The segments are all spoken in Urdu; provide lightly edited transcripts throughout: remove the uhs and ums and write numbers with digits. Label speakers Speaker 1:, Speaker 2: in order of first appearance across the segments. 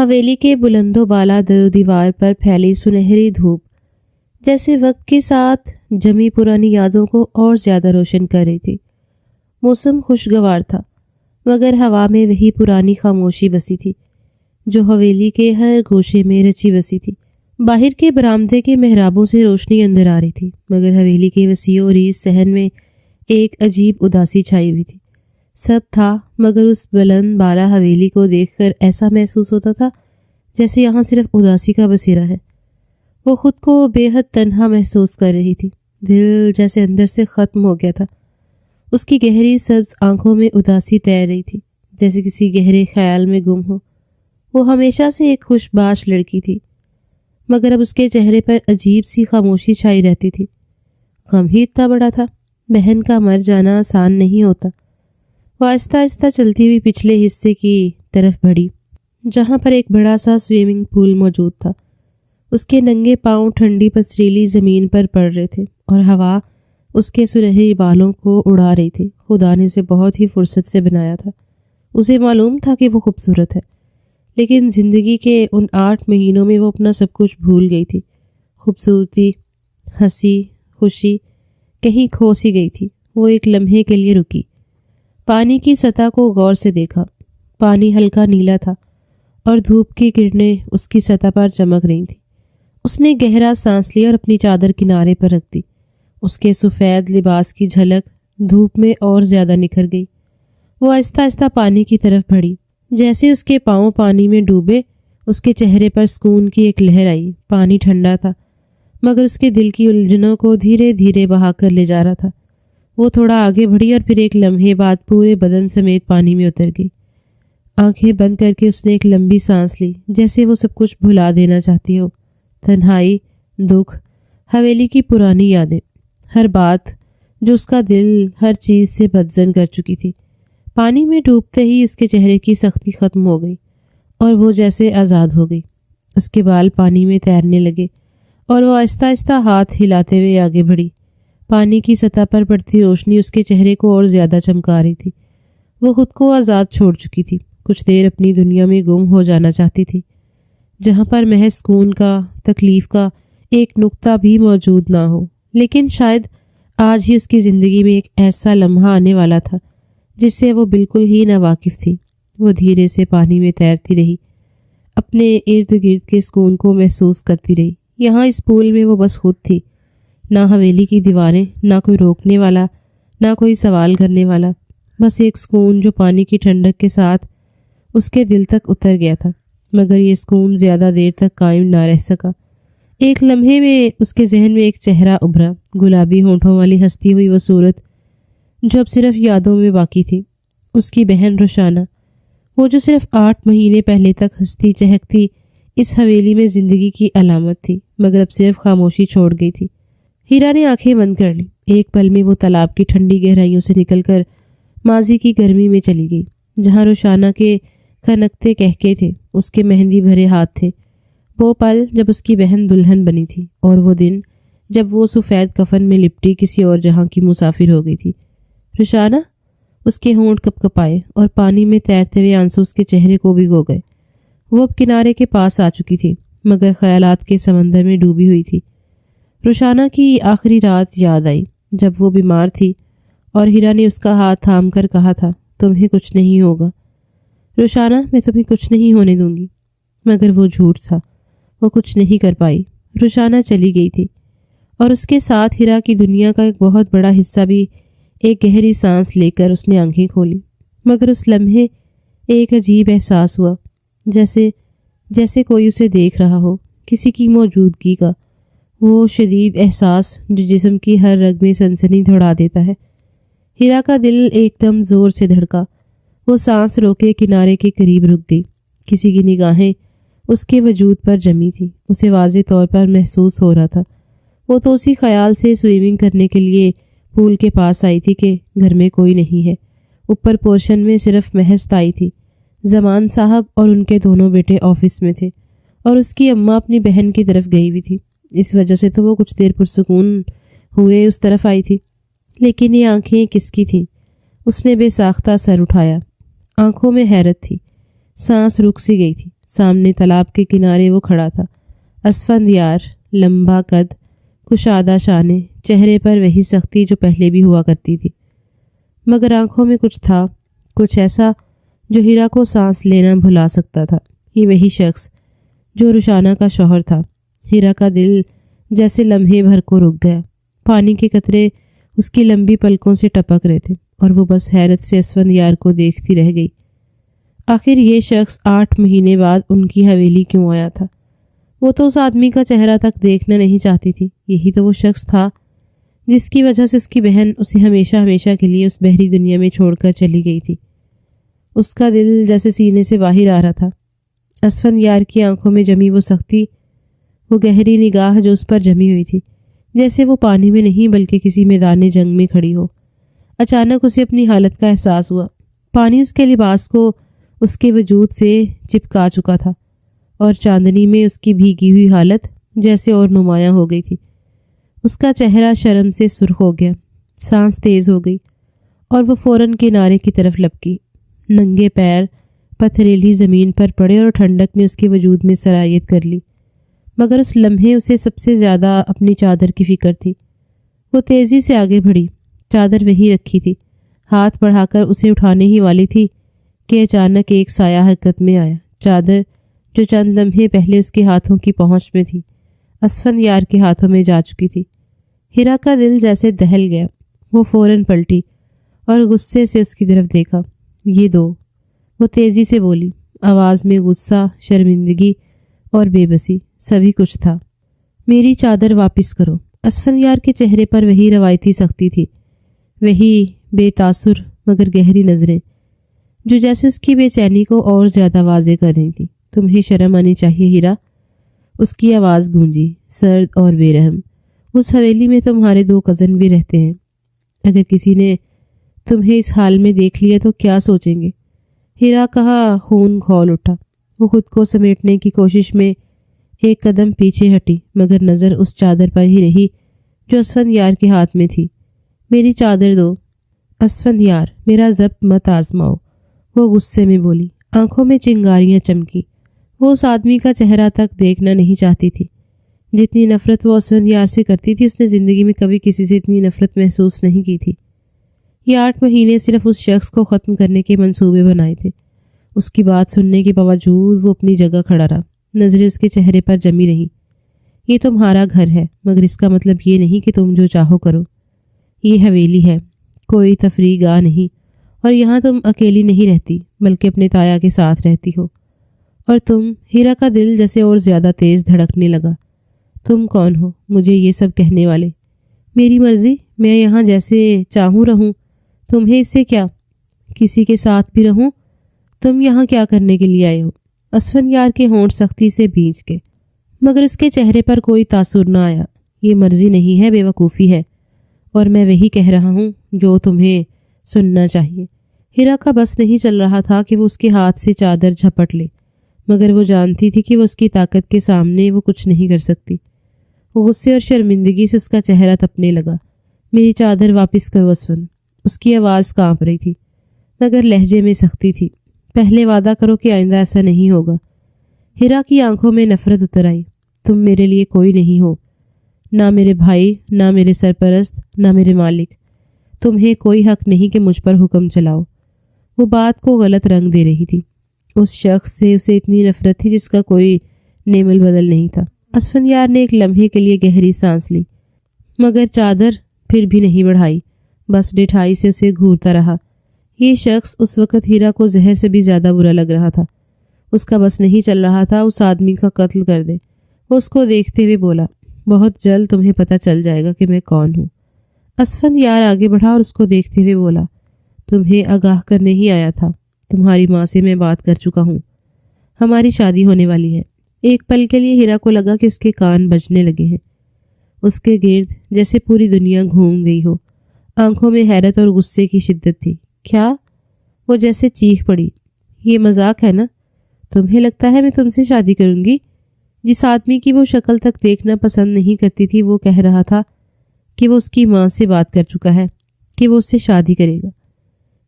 Speaker 1: حویلی کے بلند و بالا در و دیوار پر پھیلی سنہری دھوپ جیسے وقت کے ساتھ جمی پرانی یادوں کو اور زیادہ روشن کر رہی تھی۔ موسم خوشگوار تھا، مگر ہوا میں وہی پرانی خاموشی بسی تھی جو حویلی کے ہر گوشے میں رچی بسی تھی۔ باہر کے برآمدے کے محرابوں سے روشنی اندر آ رہی تھی، مگر حویلی کے وسیع و ریز صحن میں ایک عجیب اداسی چھائی ہوئی تھی۔ سب تھا، مگر اس بلند بالا حویلی کو دیکھ کر ایسا محسوس ہوتا تھا جیسے یہاں صرف اداسی کا بسیرا ہے۔ وہ خود کو بے حد تنہا محسوس کر رہی تھی، دل جیسے اندر سے ختم ہو گیا تھا۔ اس کی گہری سبز آنکھوں میں اداسی تیر رہی تھی، جیسے کسی گہرے خیال میں گم ہو۔ وہ ہمیشہ سے ایک خوش باش لڑکی تھی، مگر اب اس کے چہرے پر عجیب سی خاموشی چھائی رہتی تھی۔ غم ہی اتنا بڑا تھا، بہن کا مر جانا آسان نہیں ہوتا۔ وہ آہستہ آہستہ چلتی ہوئی پچھلے حصے کی طرف بڑھی، جہاں پر ایک بڑا سا سوئمنگ پول موجود تھا۔ اس کے ننگے پاؤں ٹھنڈی پتھریلی زمین پر پڑ رہے تھے اور ہوا اس کے سنہری بالوں کو اڑا رہی تھی۔ خدا نے اسے بہت ہی فرصت سے بنایا تھا۔ اسے معلوم تھا کہ وہ خوبصورت ہے، لیکن زندگی کے ان 8 مہینوں میں وہ اپنا سب کچھ بھول گئی تھی۔ خوبصورتی، ہنسی، خوشی کہیں کھو سی گئی تھی۔ وہ ایک لمحے کے لیے رکی، پانی کی سطح کو غور سے دیکھا۔ پانی ہلکا نیلا تھا اور دھوپ کی کرنیں اس کی سطح پر چمک رہی تھیں۔ اس نے گہرا سانس لیا اور اپنی چادر کنارے پر رکھ دی۔ اس کے سفید لباس کی جھلک دھوپ میں اور زیادہ نکھر گئی۔ وہ آہستہ آہستہ پانی کی طرف بڑھی۔ جیسے اس کے پاؤں پانی میں ڈوبے، اس کے چہرے پر سکون کی ایک لہر آئی۔ پانی ٹھنڈا تھا، مگر اس کے دل کی الجھنوں کو دھیرے دھیرے بہا کر لے جا رہا تھا۔ وہ تھوڑا آگے بڑھی اور پھر ایک لمحے بعد پورے بدن سمیت پانی میں اتر گئی۔ آنکھیں بند کر کے اس نے ایک لمبی سانس لی، جیسے وہ سب کچھ بھلا دینا چاہتی ہو۔ تنہائی، دکھ، حویلی کی پرانی یادیں، ہر بات جو اس کا دل ہر چیز سے بدزن کر چکی تھی۔ پانی میں ڈوبتے ہی اس کے چہرے کی سختی ختم ہو گئی اور وہ جیسے آزاد ہو گئی۔ اس کے بال پانی میں تیرنے لگے اور وہ آہستہ آہستہ ہاتھ ہلاتے ہوئے آگے بڑھی۔ پانی کی سطح پر پڑتی روشنی اس کے چہرے کو اور زیادہ چمکا رہی تھی۔ وہ خود کو آزاد چھوڑ چکی تھی، کچھ دیر اپنی دنیا میں گم ہو جانا چاہتی تھی، جہاں پر محض سکون کا، تکلیف کا ایک نقطہ بھی موجود نہ ہو۔ لیکن شاید آج ہی اس کی زندگی میں ایک ایسا لمحہ آنے والا تھا جس سے وہ بالکل ہی ناواقف تھی۔ وہ دھیرے سے پانی میں تیرتی رہی، اپنے ارد گرد کے سکون کو محسوس کرتی رہی۔ یہاں اس پول میں وہ بس خود تھی، نہ حویلی کی دیواریں، نہ کوئی روکنے والا، نہ کوئی سوال کرنے والا، بس ایک سکون جو پانی کی ٹھنڈک کے ساتھ اس کے دل تک اتر گیا تھا۔ مگر یہ سکون زیادہ دیر تک قائم نہ رہ سکا۔ ایک لمحے میں اس کے ذہن میں ایک چہرہ ابھرا، گلابی ہونٹوں والی ہنستی ہوئی وہ صورت جو اب صرف یادوں میں باقی تھی۔ اس کی بہن روشانہ، وہ جو صرف 8 مہینے پہلے تک ہنستی چہکتی اس حویلی میں زندگی کی علامت تھی، مگر اب صرف خاموشی چھوڑ گئی تھی۔ ہیرا نے آنکھیں بند کر لی۔ ایک پل میں وہ تالاب کی ٹھنڈی گہرائیوں سے نکل کر ماضی کی گرمی میں چلی گئی، جہاں روشانہ کے کھنکتے کہکے تھے، اس کے مہندی بھرے ہاتھ تھے۔ وہ پل جب اس کی بہن دلہن بنی تھی، اور وہ دن جب وہ سفید کفن میں لپٹی کسی اور جہاں کی مسافر ہو گئی تھی۔ روشانہ، اس کے ہونٹ کپ کپائے اور پانی میں تیرتے ہوئے آنسو اس کے چہرے کو بھگو گئے۔ وہ اب کنارے کے پاس آ چکی تھی، مگر خیالات کے سمندر میں ڈوبی ہوئی تھی۔ روشانہ کی آخری رات یاد آئی جب وہ بیمار تھی اور ہیرا نے اس کا ہاتھ تھام کر کہا تھا، تمہیں کچھ نہیں ہوگا روشانہ، میں تمہیں کچھ نہیں ہونے دوں گی۔ مگر وہ جھوٹ تھا، وہ کچھ نہیں کر پائی۔ روشانہ چلی گئی تھی اور اس کے ساتھ ہیرا کی دنیا کا ایک بہت بڑا حصہ بھی۔ ایک گہری سانس لے کر اس نے آنکھیں کھولی، مگر اس لمحے ایک عجیب احساس ہوا، جیسے کوئی اسے دیکھ رہا ہو، کسی کی موجودگی کا۔ وہ شدید احساس جو جسم کی ہر رگ میں سنسنی دوڑا دیتا ہے۔ ہیرا کا دل ایک دم زور سے دھڑکا۔ وہ سانس روکے کنارے کے قریب رک گئی۔ کسی کی نگاہیں اس کے وجود پر جمی تھی، اسے واضح طور پر محسوس ہو رہا تھا۔ وہ تو اسی خیال سے سوئمنگ کرنے کے لیے پول کے پاس آئی تھی کہ گھر میں کوئی نہیں ہے۔ اوپر پورشن میں صرف محض تائی تھی۔ زمان صاحب اور ان کے دونوں بیٹے آفس میں تھے اور اس کی اماں اپنی بہن کی طرف گئی ہوئی تھی۔ اس وجہ سے تو وہ کچھ دیر پرسکون ہوئے اس طرف آئی تھی۔ لیکن یہ آنکھیں کس کی تھیں؟ اس نے بے ساختہ سر اٹھایا۔ آنکھوں میں حیرت تھی، سانس رک سی گئی تھی۔ سامنے تالاب کے کنارے وہ کھڑا تھا، اسفندیار، لمبا قد، کشادہ شانے، چہرے پر وہی سختی جو پہلے بھی ہوا کرتی تھی، مگر آنکھوں میں کچھ تھا، کچھ ایسا جو ہیرا کو سانس لینا بھلا سکتا تھا۔ یہ وہی شخص جو رشانہ کا شوہر تھا۔ ہیرا کا دل جیسے لمحے بھر کو رک گیا۔ پانی کے قطرے اس کی لمبی پلکوں سے ٹپک رہے تھے اور وہ بس حیرت سے اسفندیار کو دیکھتی رہ گئی۔ آخر یہ شخص 8 مہینے بعد ان کی حویلی کیوں آیا تھا؟ وہ تو اس آدمی کا چہرہ تک دیکھنا نہیں چاہتی تھی۔ یہی تو وہ شخص تھا جس کی وجہ سے اس کی بہن اسے ہمیشہ ہمیشہ کے لیے اس بحری دنیا میں چھوڑ کر چلی گئی تھی۔ اس کا دل جیسے سینے سے باہر آ رہا تھا۔ اسفندیار کی آنکھوں میں جمی وہ سختی، وہ گہری نگاہ جو اس پر جمی ہوئی تھی، جیسے وہ پانی میں نہیں بلکہ کسی میدان جنگ میں کھڑی ہو۔ اچانک اسے اپنی حالت کا احساس ہوا۔ پانی اس کے لباس کو اس کے وجود سے چپکا چکا تھا اور چاندنی میں اس کی بھیگی ہوئی حالت جیسے اور نمایاں ہو گئی تھی۔ اس کا چہرہ شرم سے سرخ ہو گیا، سانس تیز ہو گئی اور وہ فوراً کنارے کی طرف لپکی۔ ننگے پیر پتھریلی زمین پر پڑے اور ٹھنڈک نے اس کے وجود میں سرایت کر لی، مگر اس لمحے اسے سب سے زیادہ اپنی چادر کی فکر تھی۔ وہ تیزی سے آگے بڑھی، چادر وہیں رکھی تھی، ہاتھ بڑھا کر اسے اٹھانے ہی والی تھی کہ اچانک ایک سایہ حرکت میں آیا۔ چادر جو چند لمحے پہلے اس کے ہاتھوں کی پہنچ میں تھی، اسفندیار کے ہاتھوں میں جا چکی تھی۔ ہیرا کا دل جیسے دہل گیا۔ وہ فوراً پلٹی اور غصے سے اس کی طرف دیکھا۔ یہ دو، وہ تیزی سے بولی، آواز میں غصہ، شرمندگی اور بے بسی سبھی کچھ تھا۔ میری چادر واپس کرو۔ اسفندیار کے چہرے پر وہی روایتی سختی تھی، وہی بے تاثر مگر گہری نظریں جو جیسے اس کی بے چینی کو اور زیادہ واضح کر رہی تھی۔ تمہیں شرم آنی چاہیے ہیرا، اس کی آواز گونجی، سرد اور بے رحم۔ اس حویلی میں تمہارے 2 کزن بھی رہتے ہیں، اگر کسی نے تمہیں اس حال میں دیکھ لیا تو کیا سوچیں گے؟ ہیرا کہا خون کھول اٹھا۔ وہ خود کو سمیٹنے کی کوشش میں ایک قدم پیچھے ہٹی، مگر نظر اس چادر پر ہی رہی جو اسفندیار کے ہاتھ میں تھی۔ میری چادر دو۔ اسفندیار، میرا ضبط مت آزماؤ، وہ غصے میں بولی۔ آنکھوں میں چنگاریاں چمکی۔ وہ اس آدمی کا چہرہ تک دیکھنا نہیں چاہتی تھی۔ جتنی نفرت وہ اسفندیار سے کرتی تھی، اس نے زندگی میں کبھی کسی سے اتنی نفرت محسوس نہیں کی تھی۔ یہ 8 مہینے صرف اس شخص کو ختم کرنے کے منصوبے بنائے تھے۔ اس کی بات سننے کے باوجود وہ اپنی جگہ کھڑا رہا، نظریں اس کے چہرے پر جمی رہیں۔ یہ تمہارا گھر ہے، مگر اس کا مطلب یہ نہیں کہ تم جو چاہو کرو۔ یہ حویلی ہے، کوئی تفریح گاہ نہیں، اور یہاں تم اکیلی نہیں رہتی بلکہ اپنے تایا کے ساتھ رہتی ہو۔ اور تم، ہیرا کا دل جیسے اور زیادہ تیز دھڑکنے لگا، تم کون ہو مجھے یہ سب کہنے والے؟ میری مرضی، میں یہاں جیسے چاہوں رہوں، تمہیں اس سے کیا؟ کسی کے ساتھ بھی رہوں؟ تم یہاں کیا کرنے کے لیے آئے ہو؟ اسفندیار کے ہونٹ سختی سے بھینچ کے، مگر اس کے چہرے پر کوئی تاثر نہ آیا۔ یہ مرضی نہیں ہے، بے وقوفی ہے، اور میں وہی کہہ رہا ہوں جو تمہیں سننا چاہیے۔ ہیرا کا بس نہیں چل رہا تھا کہ وہ اس کے ہاتھ سے چادر جھپٹ لے، مگر وہ جانتی تھی کہ وہ اس کی طاقت کے سامنے وہ کچھ نہیں کر سکتی۔ غصے اور شرمندگی سے اس کا چہرہ تپنے لگا۔ میری چادر واپس کرو اسفند۔ اس کی آواز کانپ رہی تھی، مگر لہجے میں سختی تھی۔ پہلے وعدہ کرو کہ آئندہ ایسا نہیں ہوگا۔ ہیرا کی آنکھوں میں نفرت اتر آئی۔ تم میرے لیے کوئی نہیں ہو، نہ میرے بھائی، نہ میرے سرپرست، نہ میرے مالک۔ تمہیں کوئی حق نہیں کہ مجھ پر حکم چلاؤ۔ وہ بات کو غلط رنگ دے رہی تھی۔ اس شخص سے اسے اتنی نفرت تھی جس کا کوئی نیم البدل نہیں تھا۔ اسفندیار نے ایک لمحے کے لیے گہری سانس لی، مگر چادر پھر بھی نہیں بڑھائی، بس ڈٹھائی سے اسے گھورتا رہا۔ یہ شخص اس وقت ہیرا کو زہر سے بھی زیادہ برا لگ رہا تھا۔ اس کا بس نہیں چل رہا تھا اس آدمی کا قتل کر دے۔ وہ اس کو دیکھتے ہوئے بولا، بہت جلد تمہیں پتہ چل جائے گا کہ میں کون ہوں۔ اسفندیار آگے بڑھا اور اس کو دیکھتے ہوئے بولا، تمہیں آگاہ کرنے ہی آیا تھا۔ تمہاری ماں سے میں بات کر چکا ہوں، ہماری شادی ہونے والی ہے۔ ایک پل کے لیے ہیرا کو لگا کہ اس کے کان بجنے لگے ہیں۔ اس کے گرد جیسے پوری دنیا گھوم گئی ہو۔ آنکھوں میں حیرت اور غصے کی شدت تھی۔ کیا؟ وہ جیسے چیخ پڑی، یہ مذاق ہے نا؟ تمہیں لگتا ہے میں تم سے شادی کروں گی؟ جس آدمی کی وہ شکل تک دیکھنا پسند نہیں کرتی تھی، وہ کہہ رہا تھا کہ وہ اس کی ماں سے بات کر چکا ہے کہ وہ اس سے شادی کرے گا۔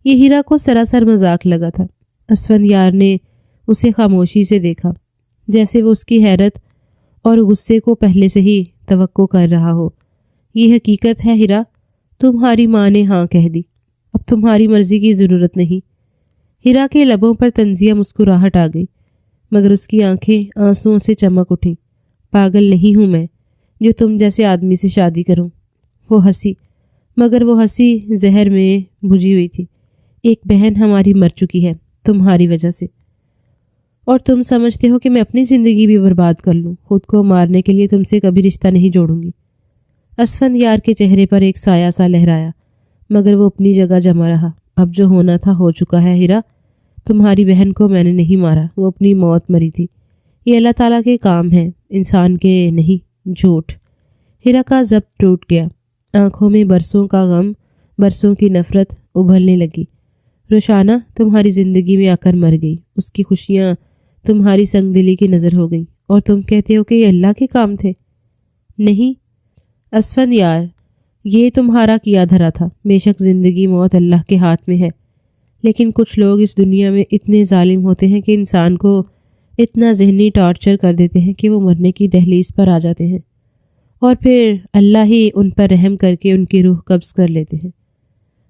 Speaker 1: یہ ہیرا کو سراسر مذاق لگا تھا۔ اسفندیار نے اسے خاموشی سے دیکھا، جیسے وہ اس کی حیرت اور غصے کو پہلے سے ہی توقع کر رہا ہو۔ یہ حقیقت ہے ہیرا، تمہاری ماں نے ہاں کہہ دی، اب تمہاری مرضی کی ضرورت نہیں۔ ہیرا کے لبوں پر طنزیہ مسکراہٹ آ گئی، مگر اس کی آنکھیں آنسوؤں سے چمک اٹھیں۔ پاگل نہیں ہوں میں جو تم جیسے آدمی سے شادی کروں۔ وہ ہنسی، مگر وہ ہنسی زہر میں بجھی ہوئی تھی۔ ایک بہن ہماری مر چکی ہے تمہاری وجہ سے، اور تم سمجھتے ہو کہ میں اپنی زندگی بھی برباد کر لوں؟ خود کو مارنے کے لیے تم سے کبھی رشتہ نہیں جوڑوں گی۔ اسفندیار کے چہرے پر ایک سایہ سا لہرایا، مگر وہ اپنی جگہ جمع رہا۔ اب جو ہونا تھا ہو چکا ہے ہیرا، تمہاری بہن کو میں نے نہیں مارا، وہ اپنی موت مری تھی۔ یہ اللہ تعالیٰ کے کام ہے، انسان کے نہیں۔ جھوٹ۔ ہیرا کا ضبط ٹوٹ گیا، آنکھوں میں برسوں کا غم، برسوں کی نفرت ابھرنے لگی۔ روشانہ تمہاری زندگی میں آ کر مر گئی، اس کی خوشیاں تمہاری سنگ دلی کی نظر ہو گئیں، اور تم کہتے ہو کہ یہ اللہ کے کام تھے؟ نہیں اسفندیار، یہ تمہارا کیا دھرا تھا۔ بے شک زندگی موت اللہ کے ہاتھ میں ہے، لیکن کچھ لوگ اس دنیا میں اتنے ظالم ہوتے ہیں کہ انسان کو اتنا ذہنی ٹارچر کر دیتے ہیں کہ وہ مرنے کی دہلیز پر آ جاتے ہیں، اور پھر اللہ ہی ان پر رحم کر کے ان کی روح قبض کر لیتے ہیں۔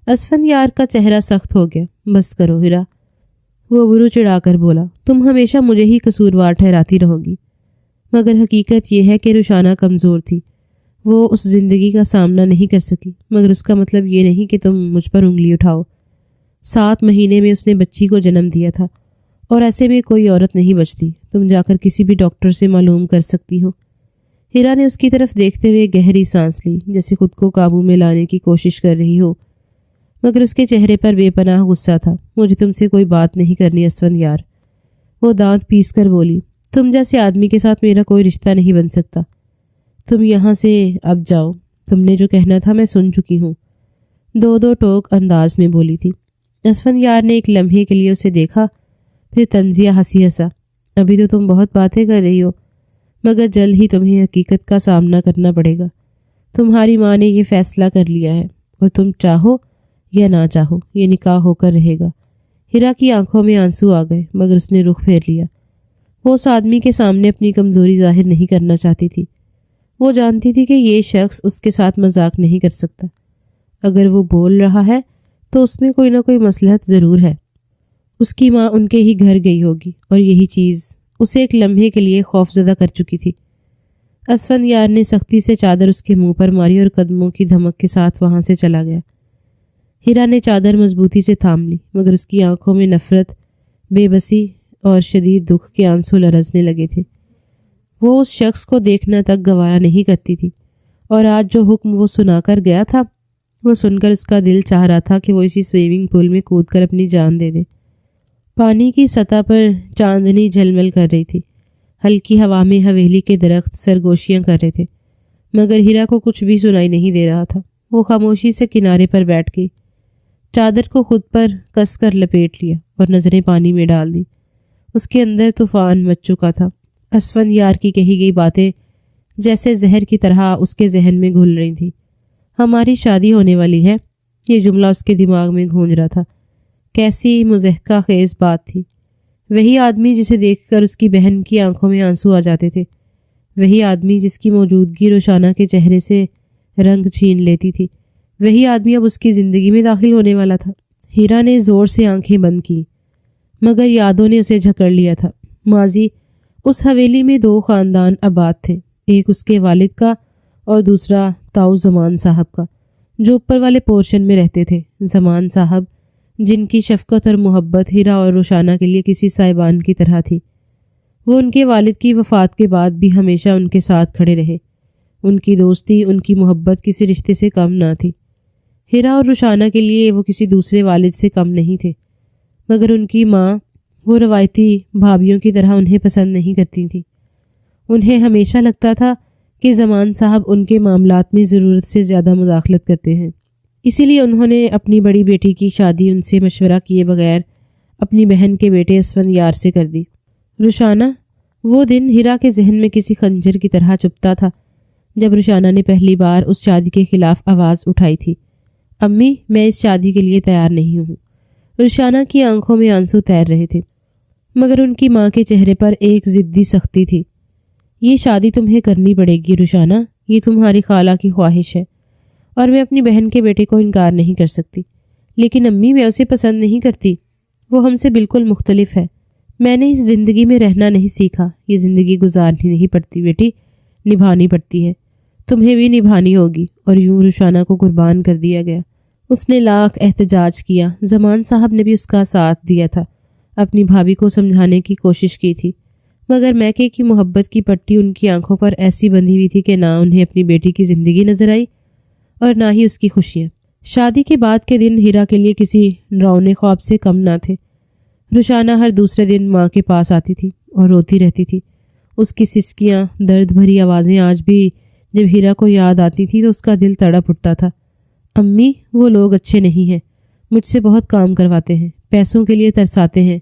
Speaker 1: اسفندیار کا چہرہ سخت ہو گیا۔ بس کرو ہیرا، وہ برو چڑھا کر بولا، تم ہمیشہ مجھے ہی قصوروار ٹھہراتی رہو گی، مگر حقیقت یہ ہے کہ روشانہ کمزور تھی، وہ اس زندگی کا سامنا نہیں کر سکی، مگر اس کا مطلب یہ نہیں کہ تم مجھ پر انگلی اٹھاؤ۔ 7 مہینے میں اس نے بچی کو جنم دیا تھا، اور ایسے میں کوئی عورت نہیں بچتی، تم جا کر کسی بھی ڈاکٹر سے معلوم کر سکتی ہو۔ ہیرا نے اس کی طرف دیکھتے ہوئے گہری سانس لی، جیسے خود کو قابو میں لانے کی کوشش کر رہی ہو، مگر اس کے چہرے پر بے پناہ غصہ تھا۔ مجھے تم سے کوئی بات نہیں کرنی اسفندیار، وہ دانت پیس کر بولی، تم جیسے آدمی کے ساتھ میرا کوئی رشتہ نہیں بن سکتا، تم یہاں سے اب جاؤ، تم نے جو کہنا تھا میں سن چکی ہوں، 2 ٹوک انداز میں بولی تھی۔ اسفندیار نے ایک لمحے کے لیے اسے دیکھا، پھر طنزیہ ہنسی ہنسا، ابھی تو تم بہت باتیں کر رہی ہو، مگر جلد ہی تمہیں حقیقت کا سامنا کرنا پڑے گا۔ تمہاری ماں نے یہ فیصلہ کر لیا ہے، اور تم چاہو یا نہ چاہو یہ نکاح ہو کر رہے گا۔ ہیرا کی آنکھوں میں آنسو آ گئے، مگر اس نے رخ پھیر لیا۔ وہ اس آدمی کے سامنے اپنی کمزوری ظاہر نہیں کرنا چاہتی تھی۔ وہ جانتی تھی کہ یہ شخص اس کے ساتھ مذاق نہیں کر سکتا۔ اگر وہ بول رہا ہے تو اس میں کوئی نہ کوئی مصلحت ضرور ہے۔ اس کی ماں ان کے ہی گھر گئی ہوگی، اور یہی چیز اسے ایک لمحے کے لیے خوفزدہ کر چکی تھی۔ اسفندیار نے سختی سے چادر اس کے منہ پر ماری اور قدموں کی دھمک کے ساتھ وہاں سے چلا گیا۔ ہیرا نے چادر مضبوطی سے تھام لی، مگر اس کی آنکھوں میں نفرت، بے بسی اور شدید دکھ کے آنسو لرزنے لگے تھے۔ وہ اس شخص کو دیکھنا تک گوارا نہیں کرتی تھی، اور آج جو حکم وہ سنا کر گیا تھا، وہ سن کر اس کا دل چاہ رہا تھا کہ وہ اسی سوئمنگ پول میں کود کر اپنی جان دے دے۔ پانی کی سطح پر چاندنی جھلمل کر رہی تھی، ہلکی ہوا میں حویلی کے درخت سرگوشیاں کر رہے تھے، مگر ہیرا کو کچھ بھی سنائی نہیں دے رہا تھا۔ وہ خاموشی سے کنارے پر بیٹھ گئی، چادر کو خود پر کس کر لپیٹ لیا اور نظریں پانی میں ڈال دی۔ اس کے اندر طوفان مچ چکا تھا۔ اسفندیار کی کہی گئی باتیں جیسے زہر کی طرح اس کے ذہن میں گھل رہی تھیں۔ ہماری شادی ہونے والی ہے، یہ جملہ اس کے دماغ میں گونج رہا تھا۔ کیسی مضحکہ خیز بات تھی۔ وہی آدمی جسے دیکھ کر اس کی بہن کی آنکھوں میں آنسو آ جاتے تھے، وہی آدمی جس کی موجودگی روشانہ کے چہرے سے رنگ چھین لیتی تھی، وہی آدمی اب اس کی زندگی میں داخل ہونے والا تھا۔ ہیرا نے زور سے آنکھیں بند کی، مگر یادوں نے اسے جھکڑ لیا تھا۔ ماضی اس حویلی میں 2 خاندان آباد تھے، ایک اس کے والد کا اور دوسرا تاؤ زمان صاحب کا، جو اوپر والے پورشن میں رہتے تھے۔ زمان صاحب جن کی شفقت اور محبت ہیرا اور روشانہ کے لیے کسی صاحبان کی طرح تھی، وہ ان کے والد کی وفات کے بعد بھی ہمیشہ ان کے ساتھ کھڑے رہے۔ ان کی دوستی، ان کی محبت کسی رشتے سے کم نہ تھی۔ ہیرا اور روشانہ کے لیے وہ کسی دوسرے والد سے کم نہیں تھے، مگر ان کی ماں وہ روایتی بھابھیوں کی طرح انہیں پسند نہیں کرتی تھی۔ انہیں ہمیشہ لگتا تھا کہ زمان صاحب ان کے معاملات میں ضرورت سے زیادہ مداخلت کرتے ہیں، اسی لیے انہوں نے اپنی بڑی بیٹی کی شادی ان سے مشورہ کیے بغیر اپنی بہن کے بیٹے اسفندیار سے کر دی۔ روشانہ، وہ دن ہیرا کے ذہن میں کسی خنجر کی طرح چبھتا تھا جب روشانہ نے پہلی بار اس شادی کے خلاف آواز اٹھائی تھی۔ امی، میں اس شادی کے لیے تیار نہیں ہوں۔ روشانہ کی آنکھوں میں آنسو تیر رہے تھے، مگر ان کی ماں کے چہرے پر ایک ضدی سختی تھی۔ یہ شادی تمہیں کرنی پڑے گی رشانہ، یہ تمہاری خالہ کی خواہش ہے اور میں اپنی بہن کے بیٹے کو انکار نہیں کر سکتی۔ لیکن امی، میں اسے پسند نہیں کرتی، وہ ہم سے بالکل مختلف ہے۔ میں نے اس زندگی میں رہنا نہیں سیکھا، یہ زندگی گزارنی نہیں پڑتی بیٹی، نبھانی پڑتی ہے، تمہیں بھی نبھانی ہوگی۔ اور یوں رشانہ کو قربان کر دیا گیا۔ اس نے لاکھ احتجاج کیا، زمان صاحب نے بھی اس کا ساتھ دیا تھا، اپنی بھابھی کو سمجھانے کی کوشش کی تھی، مگر میکے کی محبت کی پٹی ان کی آنکھوں پر ایسی بندھی ہوئی تھی کہ نہ انہیں اپنی بیٹی کی زندگی نظر آئی اور نہ ہی اس کی خوشیاں۔ شادی کے بعد کے دن ہیرا کے لیے کسی ڈراؤنے خواب سے کم نہ تھے۔ رشانہ ہر دوسرے دن ماں کے پاس آتی تھی اور روتی رہتی تھی۔ اس کی سسکیاں، درد بھری آوازیں آج بھی جب ہیرا کو یاد آتی تھی تو اس کا دل تڑپ اٹھتا تھا۔ امی، وہ لوگ اچھے نہیں ہیں، مجھ سے بہت کام کرواتے ہیں، پیسوں کے لیے ترساتے ہیں،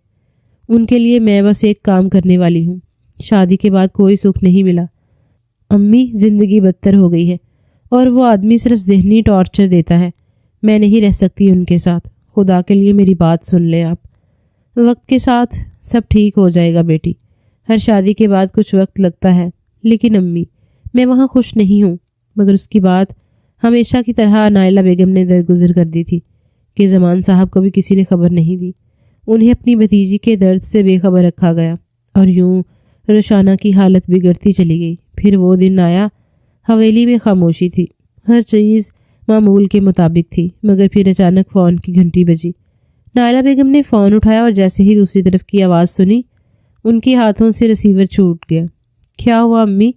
Speaker 1: ان کے لیے میں بس ایک کام کرنے والی ہوں۔ شادی کے بعد کوئی سکھ نہیں ملا امی، زندگی بدتر ہو گئی ہے اور وہ آدمی صرف ذہنی ٹارچر دیتا ہے۔ میں نہیں رہ سکتی ان کے ساتھ، خدا کے لیے میری بات سن لے آپ۔ وقت کے ساتھ سب ٹھیک ہو جائے گا بیٹی، ہر شادی کے بعد کچھ وقت لگتا ہے، لیکن امی میں وہاں خوش نہیں ہوں۔ مگر اس کی بات ہمیشہ کی طرح نائلہ بیگم نے درگزر کر دی تھی کہ زمان صاحب کو بھی کسی نے خبر نہیں دی۔ انہیں اپنی بھتیجی کے درد سے بے خبر رکھا گیا اور یوں رشانہ کی حالت بگڑتی چلی گئی۔ پھر وہ دن آیا، حویلی میں خاموشی تھی، ہر چیز معمول کے مطابق تھی، مگر پھر اچانک فون کی گھنٹی بجی۔ نائلہ بیگم نے فون اٹھایا اور جیسے ہی دوسری طرف کی آواز سنی، ان کے ہاتھوں سے ریسیور چھوٹ گیا۔ کیا ہوا امی؟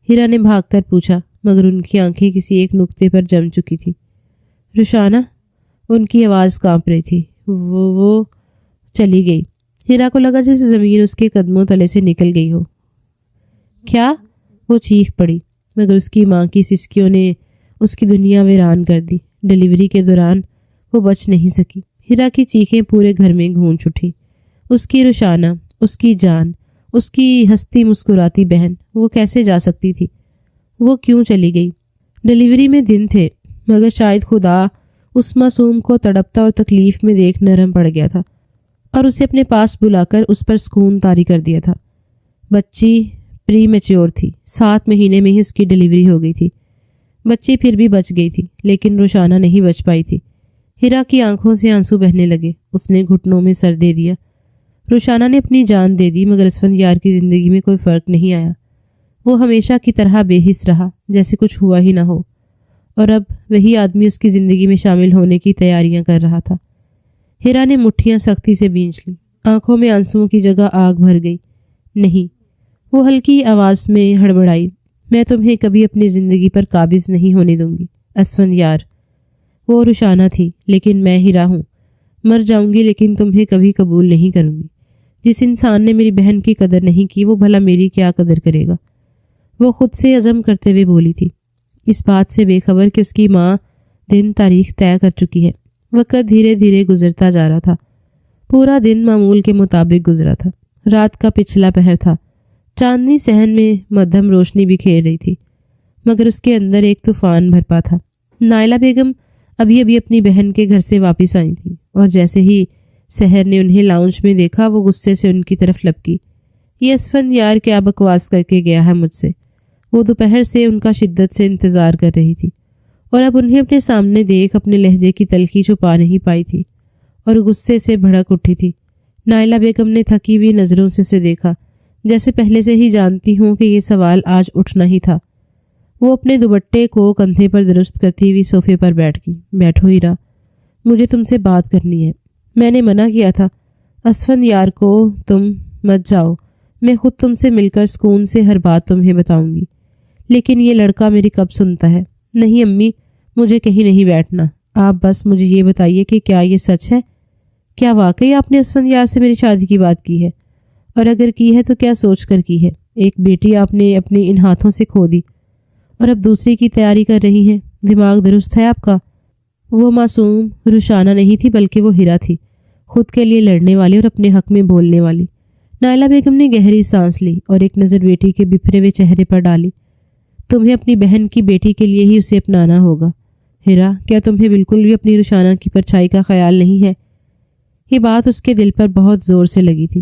Speaker 1: ہیرا نے بھاگ کر پوچھا، مگر ان کی آنکھیں کسی ایک نقطے پر جم چکی تھی۔ رشانہ، ان کی آواز کانپ رہی تھی، وہ چلی گئی۔ ہیرا کو لگا جیسے زمین اس کے قدموں تلے سے نکل گئی ہو۔ کیا؟ وہ چیخ پڑی، مگر اس کی ماں کی سسکیوں نے اس کی دنیا ویران کر دی۔ ڈیلیوری کے دوران وہ بچ نہیں سکی۔ ہیرا کی چیخیں پورے گھر میں گونج اٹھی۔ اس کی رشانہ، اس کی جان، اس کی ہستی مسکراتی بہن، وہ کیسے جا سکتی تھی؟ وہ کیوں چلی گئی؟ ڈیلیوری میں دن تھے، مگر شاید خدا اس معصوم کو تڑپتا اور تکلیف میں دیکھ نرم پڑ گیا تھا اور اسے اپنے پاس بلا کر اس پر سکون طاری کر دیا تھا۔ بچی پری میچور تھی، 7 مہینے میں ہی اس کی ڈیلیوری ہو گئی تھی۔ بچی پھر بھی بچ گئی تھی، لیکن رشانہ نہیں بچ پائی تھی۔ ہیرا کی آنکھوں سے آنسو بہنے لگے، اس نے گھٹنوں میں سر دے دیا۔ رشانہ نے اپنی جان دے دی، مگر اسفندیار کی زندگی میں کوئی فرق نہیں آیا۔ وہ ہمیشہ کی طرح بے حس رہا، جیسے کچھ ہوا ہی نہ ہو، اور اب وہی آدمی اس کی زندگی میں شامل ہونے کی تیاریاں کر رہا تھا۔ ہیرا نے مٹھیاں سختی سے بھینچ لی، آنکھوں میں آنسوؤں کی جگہ آگ بھر گئی۔ نہیں، وہ ہلکی آواز میں ہڑبڑائی، میں تمہیں کبھی اپنی زندگی پر قابض نہیں ہونے دوں گی اسفندیار۔ وہ رشانہ تھی، لیکن میں ہیرا ہوں۔ مر جاؤں گی لیکن تمہیں کبھی قبول نہیں کروں گی۔ جس انسان نے میری بہن کی قدر نہیں کی، وہ بھلا میری کیا قدر کرے گا؟ وہ خود سے عزم کرتے ہوئے بولی تھی، اس بات سے بے خبر کہ اس کی ماں دن تاریخ طے کر چکی ہے۔ وقت دھیرے دھیرے گزرتا جا رہا تھا، پورا دن معمول کے مطابق گزرا تھا۔ رات کا پچھلا پہر تھا، چاندنی صحن میں مدھم روشنی بکھیر رہی تھی، مگر اس کے اندر ایک طوفان بھرپا تھا۔ نائلہ بیگم ابھی اپنی بہن کے گھر سے واپس آئی تھیں اور جیسے ہی سحر نے انہیں لاؤنج میں دیکھا، وہ غصے سے ان کی طرف لپکی۔ یہ اسفندیار کیا بکواس کر کے گیا ہے مجھ سے؟ وہ دوپہر سے ان کا شدت سے انتظار کر رہی تھی اور اب انہیں اپنے سامنے دیکھ اپنے لہجے کی تلخی چھپا نہیں پائی تھی اور غصے سے بھڑک اٹھی تھی۔ نائلہ بیگم نے تھکی ہوئی نظروں سے اسے دیکھا، جیسے پہلے سے ہی جانتی ہوں کہ یہ سوال آج اٹھنا ہی تھا۔ وہ اپنے دوپٹے کو کندھے پر درست کرتی ہوئی صوفے پر بیٹھ گئی۔ بیٹھو ہیرا، مجھے تم سے بات کرنی ہے۔ میں نے منع کیا تھا اسفندیار کو، تم مت جاؤ، میں خود تم سے مل کر سکون سے ہر بات تمہیں بتاؤں گی، لیکن یہ لڑکا میری کب سنتا ہے۔ نہیں امی، مجھے کہیں نہیں بیٹھنا، آپ بس مجھے یہ بتائیے کہ کیا یہ سچ ہے؟ کیا واقعی آپ نے اسفندیار سے میری شادی کی بات کی ہے؟ اور اگر کی ہے تو کیا سوچ کر کی ہے؟ ایک بیٹی آپ نے اپنے ان ہاتھوں سے کھو دی اور اب دوسری کی تیاری کر رہی ہیں۔ دماغ درست ہے آپ کا؟ وہ معصوم رشانہ نہیں تھی، بلکہ وہ ہیرا تھی، خود کے لیے لڑنے والی اور اپنے حق میں بولنے والی۔ نائلہ بیگم نے گہری سانس لی اور ایک نظر بیٹی کے بپھرے ہوئے چہرے پر ڈالی۔ تمہیں اپنی بہن کی بیٹی کے لیے ہی اسے اپنانا ہوگا ہیرا، کیا تمہیں بالکل بھی اپنی رشانہ کی پرچھائی کا خیال نہیں ہے؟ یہ بات اس کے دل پر بہت زور سے لگی تھی۔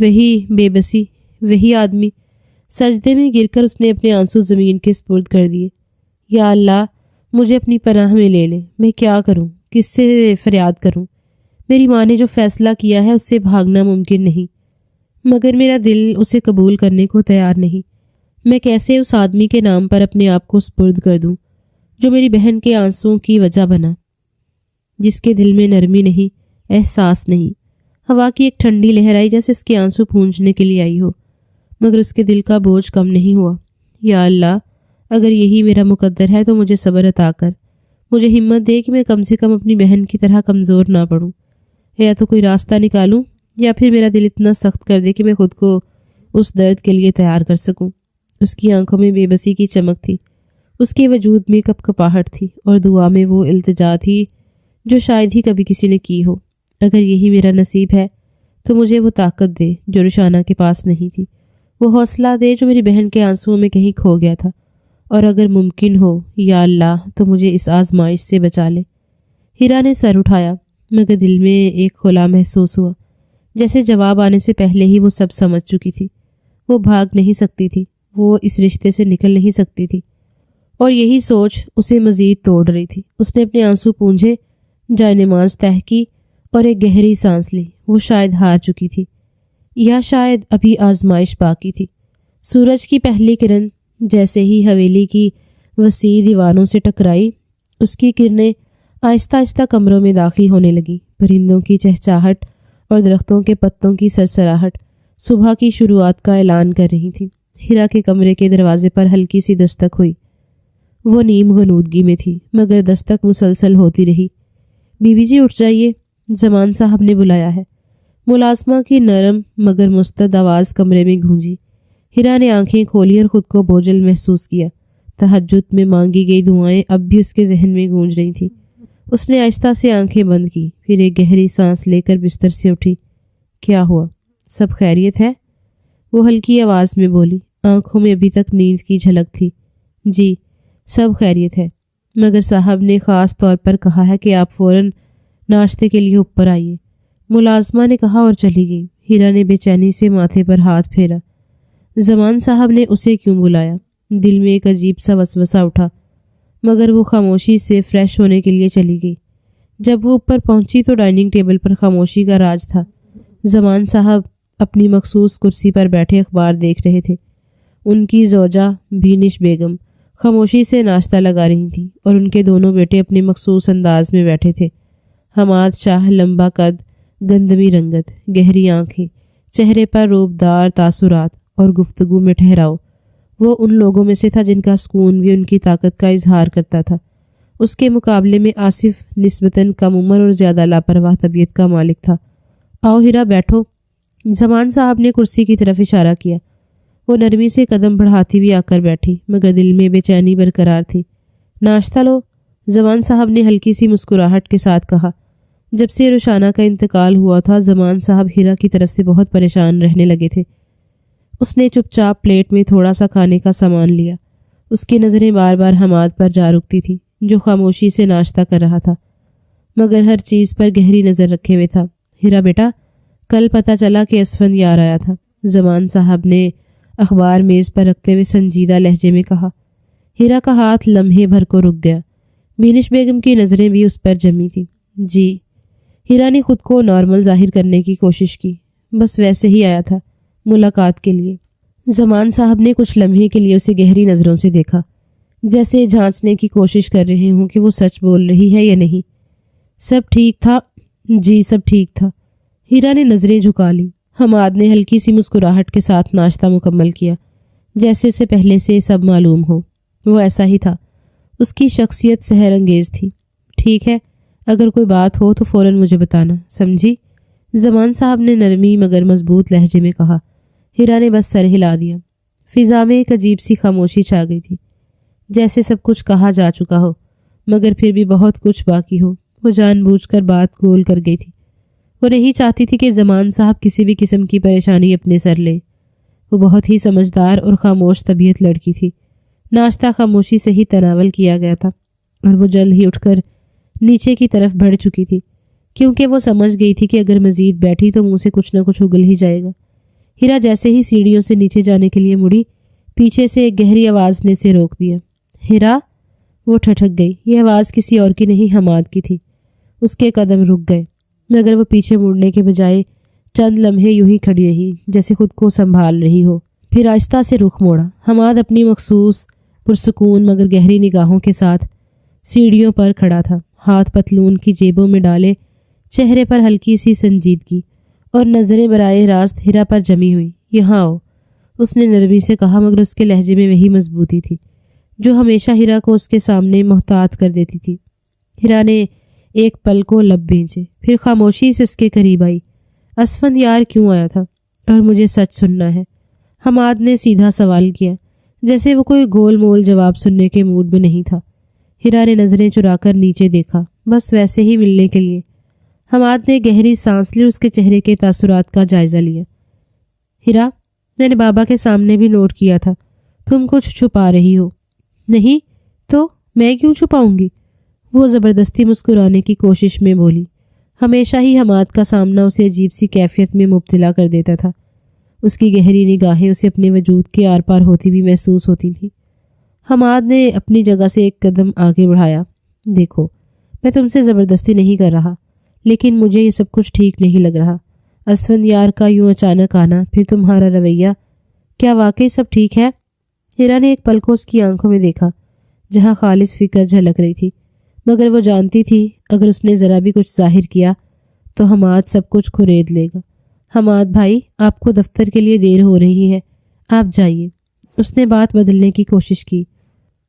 Speaker 1: وہی بے بسی، وہی آدمی۔ سجدے میں گر کر اس نے اپنے آنسو زمین کے سپرد کر دیے۔ یا اللہ، مجھے اپنی پناہ میں لے لے، میں کیا کروں، کس سے فریاد کروں؟ میری ماں نے جو فیصلہ کیا ہے اس سے بھاگنا ممکن نہیں، مگر میرا دل اسے قبول کرنے کو تیار نہیں۔ میں کیسے اس آدمی کے نام پر اپنے آپ کو سپرد کر دوں جو میری بہن کے آنسوؤں کی وجہ بنا، جس کے دل میں نرمی نہیں، احساس نہیں۔ ہوا کی ایک ٹھنڈی لہر آئی جیسے اس کے آنسو پونچھنے کے لیے آئی ہو، مگر اس کے دل کا بوجھ کم نہیں ہوا۔ یا اللہ، اگر یہی میرا مقدر ہے تو مجھے صبر عطا کر، مجھے ہمت دے کہ میں کم سے کم اپنی بہن کی طرح کمزور نہ پڑوں۔ یا تو کوئی راستہ نکالوں یا پھر میرا دل اتنا سخت کر دے کہ میں خود کو اس درد کے لیے تیار کر سکوں۔ اس کی آنکھوں میں بے بسی کی چمک تھی، اس کے وجود میں کپ کپاہٹ تھی، اور دعا میں وہ التجا تھی جو شاید ہی کبھی کسی نے کی ہو۔ اگر یہی میرا نصیب ہے تو مجھے وہ طاقت دے جو رشانہ کے پاس نہیں تھی، وہ حوصلہ دے جو میری بہن کے آنسوؤں میں کہیں کھو گیا تھا، اور اگر ممکن ہو یا اللہ تو مجھے اس آزمائش سے بچا لے۔ ہیرا نے سر اٹھایا، مگر دل میں ایک خلا محسوس ہوا، جیسے جواب آنے سے پہلے ہی وہ سب سمجھ چکی تھی۔ وہ بھاگ نہیں سکتی تھی، وہ اس رشتے سے نکل نہیں سکتی تھی، اور یہی سوچ اسے مزید توڑ رہی تھی۔ اس نے اپنے آنسو پونجھے، جائے نماز تہہ کی اور ایک گہری سانس لی۔ وہ شاید ہار چکی تھی، یا شاید ابھی آزمائش باقی تھی۔ سورج کی پہلی کرن جیسے ہی حویلی کی وسیع دیواروں سے ٹکرائی، اس کی کرنیں آہستہ آہستہ کمروں میں داخل ہونے لگیں۔ پرندوں کی چہچہاہٹ اور درختوں کے پتوں کی سرسراہٹ صبح کی شروعات کا اعلان کر رہی تھی۔ ہیرا کے کمرے کے دروازے پر ہلکی سی دستک ہوئی۔ وہ نیم غنودگی میں تھی، مگر دستک مسلسل ہوتی رہی۔ بی بی جی اٹھ جائیے، زمان صاحب نے بلایا ہے۔ ملازمہ کی نرم مگر مستد آواز کمرے میں گونجی۔ ہیرا نے آنکھیں کھولی اور خود کو بوجھل محسوس کیا۔ تہجد میں مانگی گئی دعائیں اب بھی اس کے ذہن میں گونج رہی تھیں۔ اس نے آہستہ سے آنکھیں بند کی، پھر ایک گہری سانس لے کر بستر سے اٹھی۔ کیا ہوا؟ سب خیریت ہے؟ وہ ہلکی آواز میں بولی، آنکھوں میں ابھی تک نیند کی جھلک تھی۔ جی، سب خیریت ہے، مگر صاحب نے خاص طور پر کہا ہے کہ آپ فوراً ناشتے کے لیے اوپر آئیے، ملازمہ نے کہا اور چلی گئی۔ ہیرا نے بے چینی سے ماتھے پر ہاتھ پھیرا۔ زمان صاحب نے اسے کیوں بلایا؟ دل میں ایک عجیب سا وسوسہ اٹھا، مگر وہ خاموشی سے فریش ہونے کے لیے چلی گئی۔ جب وہ اوپر پہنچی تو ڈائننگ ٹیبل پر خاموشی کا راج تھا۔ زمان صاحب اپنی مخصوص کرسی پر بیٹھے اخبار دیکھ رہے تھے۔ ان کی زوجہ بینش بیگم خاموشی سے ناشتہ لگا رہی تھیں، اور ان کے دونوں بیٹے اپنے مخصوص انداز میں بیٹھے تھے۔ حماد شاہ لمبا قد، گندمی رنگت، گہری آنکھیں، چہرے پر روبدار تاثرات اور گفتگو میں ٹھہراؤ۔ وہ ان لوگوں میں سے تھا جن کا سکون بھی ان کی طاقت کا اظہار کرتا تھا۔ اس کے مقابلے میں آصف نسبتاً کم عمر اور زیادہ لاپرواہ طبیعت کا مالک تھا۔ آؤ ہیرا بیٹھو، زمان صاحب نے کرسی کی طرف اشارہ کیا۔ وہ نرمی سے قدم بڑھاتی ہوئی آ کر بیٹھی، مگر دل میں بے چینی برقرار تھی۔ ناشتہ لو، زمان صاحب نے ہلکی سی مسکراہٹ کے ساتھ کہا۔ جب سے رشانہ کا انتقال ہوا تھا، زمان صاحب ہیرا کی طرف سے بہت پریشان رہنے لگے تھے۔ اس نے چپ چاپ پلیٹ میں تھوڑا سا کھانے کا سامان لیا۔ اس کی نظریں بار بار حماد پر جا رکتی تھیں، جو خاموشی سے ناشتہ کر رہا تھا، مگر ہر چیز پر گہری نظر رکھے ہوئے تھا۔ ہیرا بیٹا، کل پتہ چلا کہ اسفندیار آیا تھا، زمان صاحب نے اخبار میز پر رکھتے ہوئے سنجیدہ لہجے میں کہا۔ ہیرا کا ہاتھ لمحے بھر کو رک گیا۔ بینش بیگم کی نظریں بھی اس پر جمی تھیں۔ جی، ہیرا نے خود کو نارمل ظاہر کرنے کی کوشش کی۔ بس ویسے ہی آیا تھا، ملاقات کے لیے۔ زمان صاحب نے کچھ لمحے کے لیے اسے گہری نظروں سے دیکھا، جیسے جھانچنے کی کوشش کر رہے ہوں کہ وہ سچ بول رہی ہے یا نہیں۔ سب ٹھیک تھا؟ جی، سب ٹھیک تھا، ہیرا نے نظریں جھکا لیں۔ حماد نے ہلکی سی مسکراہٹ کے ساتھ ناشتہ مکمل کیا، جیسے اسے پہلے سے سب معلوم ہو۔ وہ ایسا ہی تھا، اس کی شخصیت سحر انگیز تھی۔ ٹھیک ہے، اگر کوئی بات ہو تو فوراً مجھے بتانا، سمجھی؟ زمان صاحب نے نرمی مگر مضبوط لہجے میں کہا۔ ہیرا نے بس سر ہلا دیا۔ فضا میں ایک عجیب سی خاموشی چھا گئی تھی، جیسے سب کچھ کہا جا چکا ہو، مگر پھر بھی بہت کچھ باقی ہو۔ وہ جان بوجھ کر بات گول کر گئی تھی۔ وہ نہیں چاہتی تھی کہ زمان صاحب کسی بھی قسم کی پریشانی اپنے سر لے۔ وہ بہت ہی سمجھدار اور خاموش طبیعت لڑکی تھی۔ ناشتہ خاموشی سے ہی تناول کیا گیا تھا، اور وہ جلد ہی اٹھ کر نیچے کی طرف بڑھ چکی تھی، کیونکہ وہ سمجھ گئی تھی کہ اگر مزید بیٹھی تو منہ سے کچھ نہ کچھ اگل ہی جائے گا۔ ہیرا جیسے ہی سیڑھیوں سے نیچے جانے کے لیے مڑی، پیچھے سے ایک گہری آواز نے اسے روک دیا۔ ہیرا! وہ ٹھٹک گئی۔ یہ آواز کسی اور کی نہیں، حماد کی تھی۔ اس کے قدم رک گئے، مگر وہ پیچھے مڑنے کے بجائے چند لمحے یوں ہی کھڑی رہی، جیسے خود کو سنبھال رہی ہو۔ پھر آہستہ سے رخ موڑا۔ حماد اپنی مخصوص پرسکون مگر گہری نگاہوں کے ساتھ سیڑھیوں پر کھڑا تھا، ہاتھ پتلون کی جیبوں میں ڈالے، چہرے پر ہلکی سی سنجیدگی، اور نظریں براہ راست ہیرا پر جمی ہوئی۔ یہاں آؤ، اس نے نرمی سے کہا، مگر اس کے لہجے میں وہی مضبوطی تھی جو ہمیشہ ہیرا کو اس کے سامنے محتاط کر دیتی تھی۔ ہیرا نے ایک پل کو لب بھینچے، پھر خاموشی سے اس کے قریب آئی۔ اسفندیار کیوں آیا تھا؟ اور مجھے سچ سننا ہے، حماد نے سیدھا سوال کیا، جیسے وہ کوئی گول مول جواب سننے کے موڈ میں نہیں تھا۔ ہیرا نے نظریں چرا کر نیچے دیکھا، بس ویسے ہی ملنے کے لیے۔ حماد نے گہری سانس لی اور اس کے چہرے کے تاثرات کا جائزہ لیا۔ ہیرا، میں نے بابا کے سامنے بھی نوٹ کیا تھا، تم کچھ چھپا رہی ہو۔ نہیں تو میں کیوں چھپاؤں گی؟ وہ زبردستی مسکرانے کی کوشش میں بولی۔ ہمیشہ ہی حماد کا سامنا اسے عجیب سی کیفیت میں مبتلا کر دیتا تھا۔ اس کی گہری نگاہیں اسے اپنے وجود کے آر پار ہوتی بھی محسوس ہوتی تھیں۔ حماد نے اپنی جگہ سے ایک قدم آگے بڑھایا۔ دیکھو، میں تم سے زبردستی نہیں کر رہا، لیکن مجھے یہ سب کچھ ٹھیک نہیں لگ رہا۔ اسفندیار کا یوں اچانک آنا، پھر تمہارا رویہ، کیا واقعی سب ٹھیک ہے؟ ہیرا نے ایک پل کو اس کی آنکھوں میں دیکھا، جہاں خالص فکر جھلک رہی تھی، مگر وہ جانتی تھی اگر اس نے ذرا بھی کچھ ظاہر کیا تو حماد سب کچھ کھرید لے گا۔ حماد بھائی، آپ کو دفتر کے لیے دیر ہو رہی ہے، آپ جائیے۔ اس نے بات بدلنے کی کوشش کی۔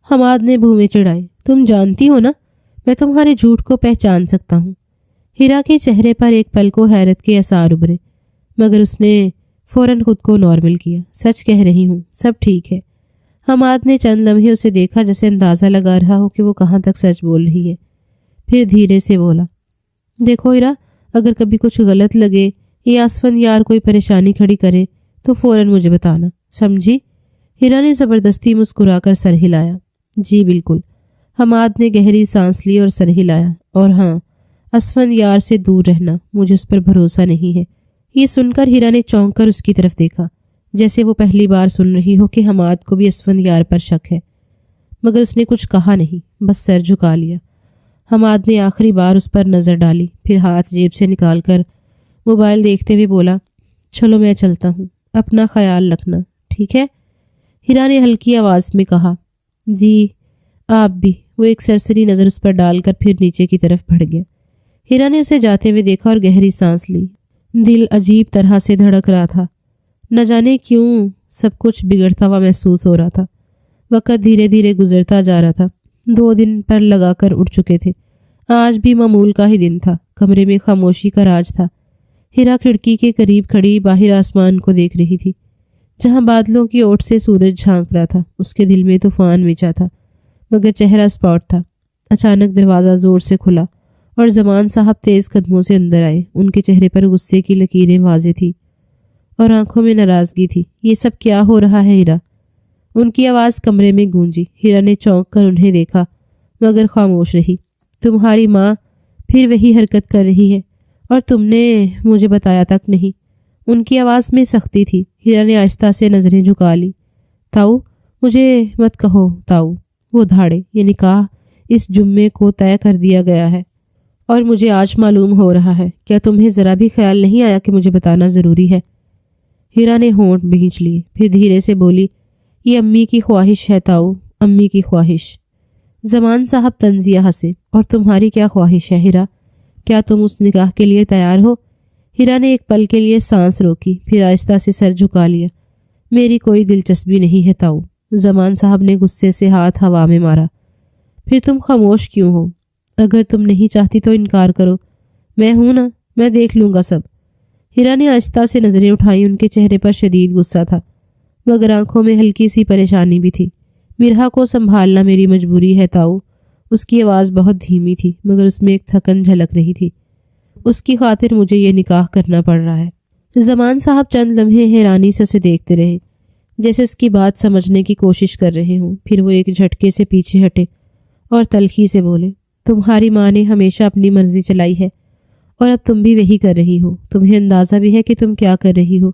Speaker 1: حماد نے بھویں چڑھائے۔ تم جانتی ہو نا، میں تمہارے جھوٹ کو پہچان سکتا ہوں۔ ہیرا کے چہرے پر ایک پل کو حیرت کے آثار ابھرے، مگر اس نے فوراً خود کو نارمل کیا۔ سچ کہہ رہی ہوں، سب ٹھیک ہے۔ حماد نے چند لمحے اسے دیکھا، جیسے اندازہ لگا رہا ہو کہ وہ کہاں تک سچ بول رہی ہے، پھر دھیرے سے بولا، دیکھو ہیرا، اگر کبھی کچھ غلط لگے یا اسفندیار کوئی پریشانی کھڑی کرے تو فوراً مجھے بتانا، سمجھی؟ ہیرا نے زبردستی مسکرا کر سر ہلایا۔ جی بالکل۔ حماد نے گہری سانس لی اور سر ہلایا۔ اور ہاں، اسفندیار سے دور رہنا، مجھے اس پر بھروسہ نہیں ہے۔ یہ سن کر ہیرا نے چونک کر اس کی طرف دیکھا، جیسے وہ پہلی بار سن رہی ہو کہ حماد کو بھی اسفندیار پر شک ہے، مگر اس نے کچھ کہا نہیں، بس سر جھکا لیا۔ حماد نے آخری بار اس پر نظر ڈالی، پھر ہاتھ جیب سے نکال کر موبائل دیکھتے ہوئے بولا، چلو میں چلتا ہوں، اپنا خیال رکھنا، ٹھیک ہے؟ ہیرا نے ہلکی آواز میں کہا، جی آپ بھی۔ وہ ایک سرسری نظر اس پر ڈال کر پھر نیچے کی طرف بڑھ گیا۔ ہیرا نے اسے جاتے ہوئے دیکھا اور گہری سانس لی۔ دل عجیب طرح سے دھڑک رہا تھا، نہ جانے کیوں سب کچھ بگڑتا ہوا محسوس ہو رہا تھا۔ وقت دھیرے دھیرے گزرتا جا رہا تھا۔ 2 دن پر لگا کر اٹھ چکے تھے۔ آج بھی معمول کا ہی دن تھا۔ کمرے میں خاموشی کا راج تھا۔ ہیرا کھڑکی کے قریب کھڑی باہر آسمان کو دیکھ رہی تھی، جہاں بادلوں کی اوٹ سے سورج جھانک رہا تھا۔ اس کے دل میں طوفان مچا تھا، مگر چہرہ اسپاٹ تھا۔ اچانک دروازہ زور سے کھلا اور زمان صاحب تیز قدموں سے اندر آئے۔ ان کے چہرے پر غصے کی لکیریں واضح تھی اور آنکھوں میں ناراضگی تھی۔ یہ سب کیا ہو رہا ہے ہیرا؟ ان کی آواز کمرے میں گونجی۔ ہیرا نے چونک کر انہیں دیکھا، مگر خاموش رہی۔ تمہاری ماں پھر وہی حرکت کر رہی ہے، اور تم نے مجھے بتایا تک نہیں۔ ان کی آواز میں سختی تھی۔ ہیرا نے آہستہ سے نظریں جھکا لی۔ تاؤ، مجھے مت کہو تاؤ۔ وہ دھاڑے، یہ نکاح اس جمعے کو طے کر دیا گیا ہے اور مجھے آج معلوم ہو رہا ہے۔ کیا تمہیں ذرا بھی خیال نہیں آیا کہ مجھے بتانا ضروری ہے؟ ہیرا نے ہونٹ بھینچ لیے، پھر دھیرے سے بولی، یہ امی کی خواہش ہے تاؤ، امی کی خواہش۔ زمان صاحب طنزیہ ہنسے۔ اور تمہاری کیا خواہش ہے ہیرا؟ کیا تم اس نکاح کے لیے تیار ہو؟ ہیرا نے ایک پل کے لیے سانس روکی، پھر آہستہ سے سر جھکا لیا۔ میری کوئی دلچسپی نہیں ہے تاؤ۔ زمان صاحب نے غصے سے ہاتھ ہوا میں مارا۔ پھر تم خاموش کیوں ہو؟ اگر تم نہیں چاہتی تو انکار کرو، میں ہوں نا، میں دیکھ لوں گا سب۔ ہیرا نے آہستہ سے نظریں اٹھائیں۔ ان کے چہرے پر شدید غصہ تھا، مگر آنکھوں میں ہلکی سی پریشانی بھی تھی۔ مرہا کو سنبھالنا میری مجبوری ہے تاؤ۔ اس کی آواز بہت دھیمی تھی، مگر اس میں ایک تھکن جھلک رہی تھی۔ اس کی خاطر مجھے یہ نکاح کرنا پڑ رہا ہے۔ زمان صاحب چند لمحے حیرانی سے اسے دیکھتے رہے، جیسے اس کی بات سمجھنے کی کوشش کر رہے ہوں۔ پھر وہ ایک جھٹکے سے پیچھے ہٹے اور تلخی سے بولے، تمہاری ماں نے ہمیشہ اپنی مرضی چلائی ہے، اور اب تم بھی وہی کر رہی ہو۔ تمہیں اندازہ بھی ہے کہ تم کیا کر رہی ہو؟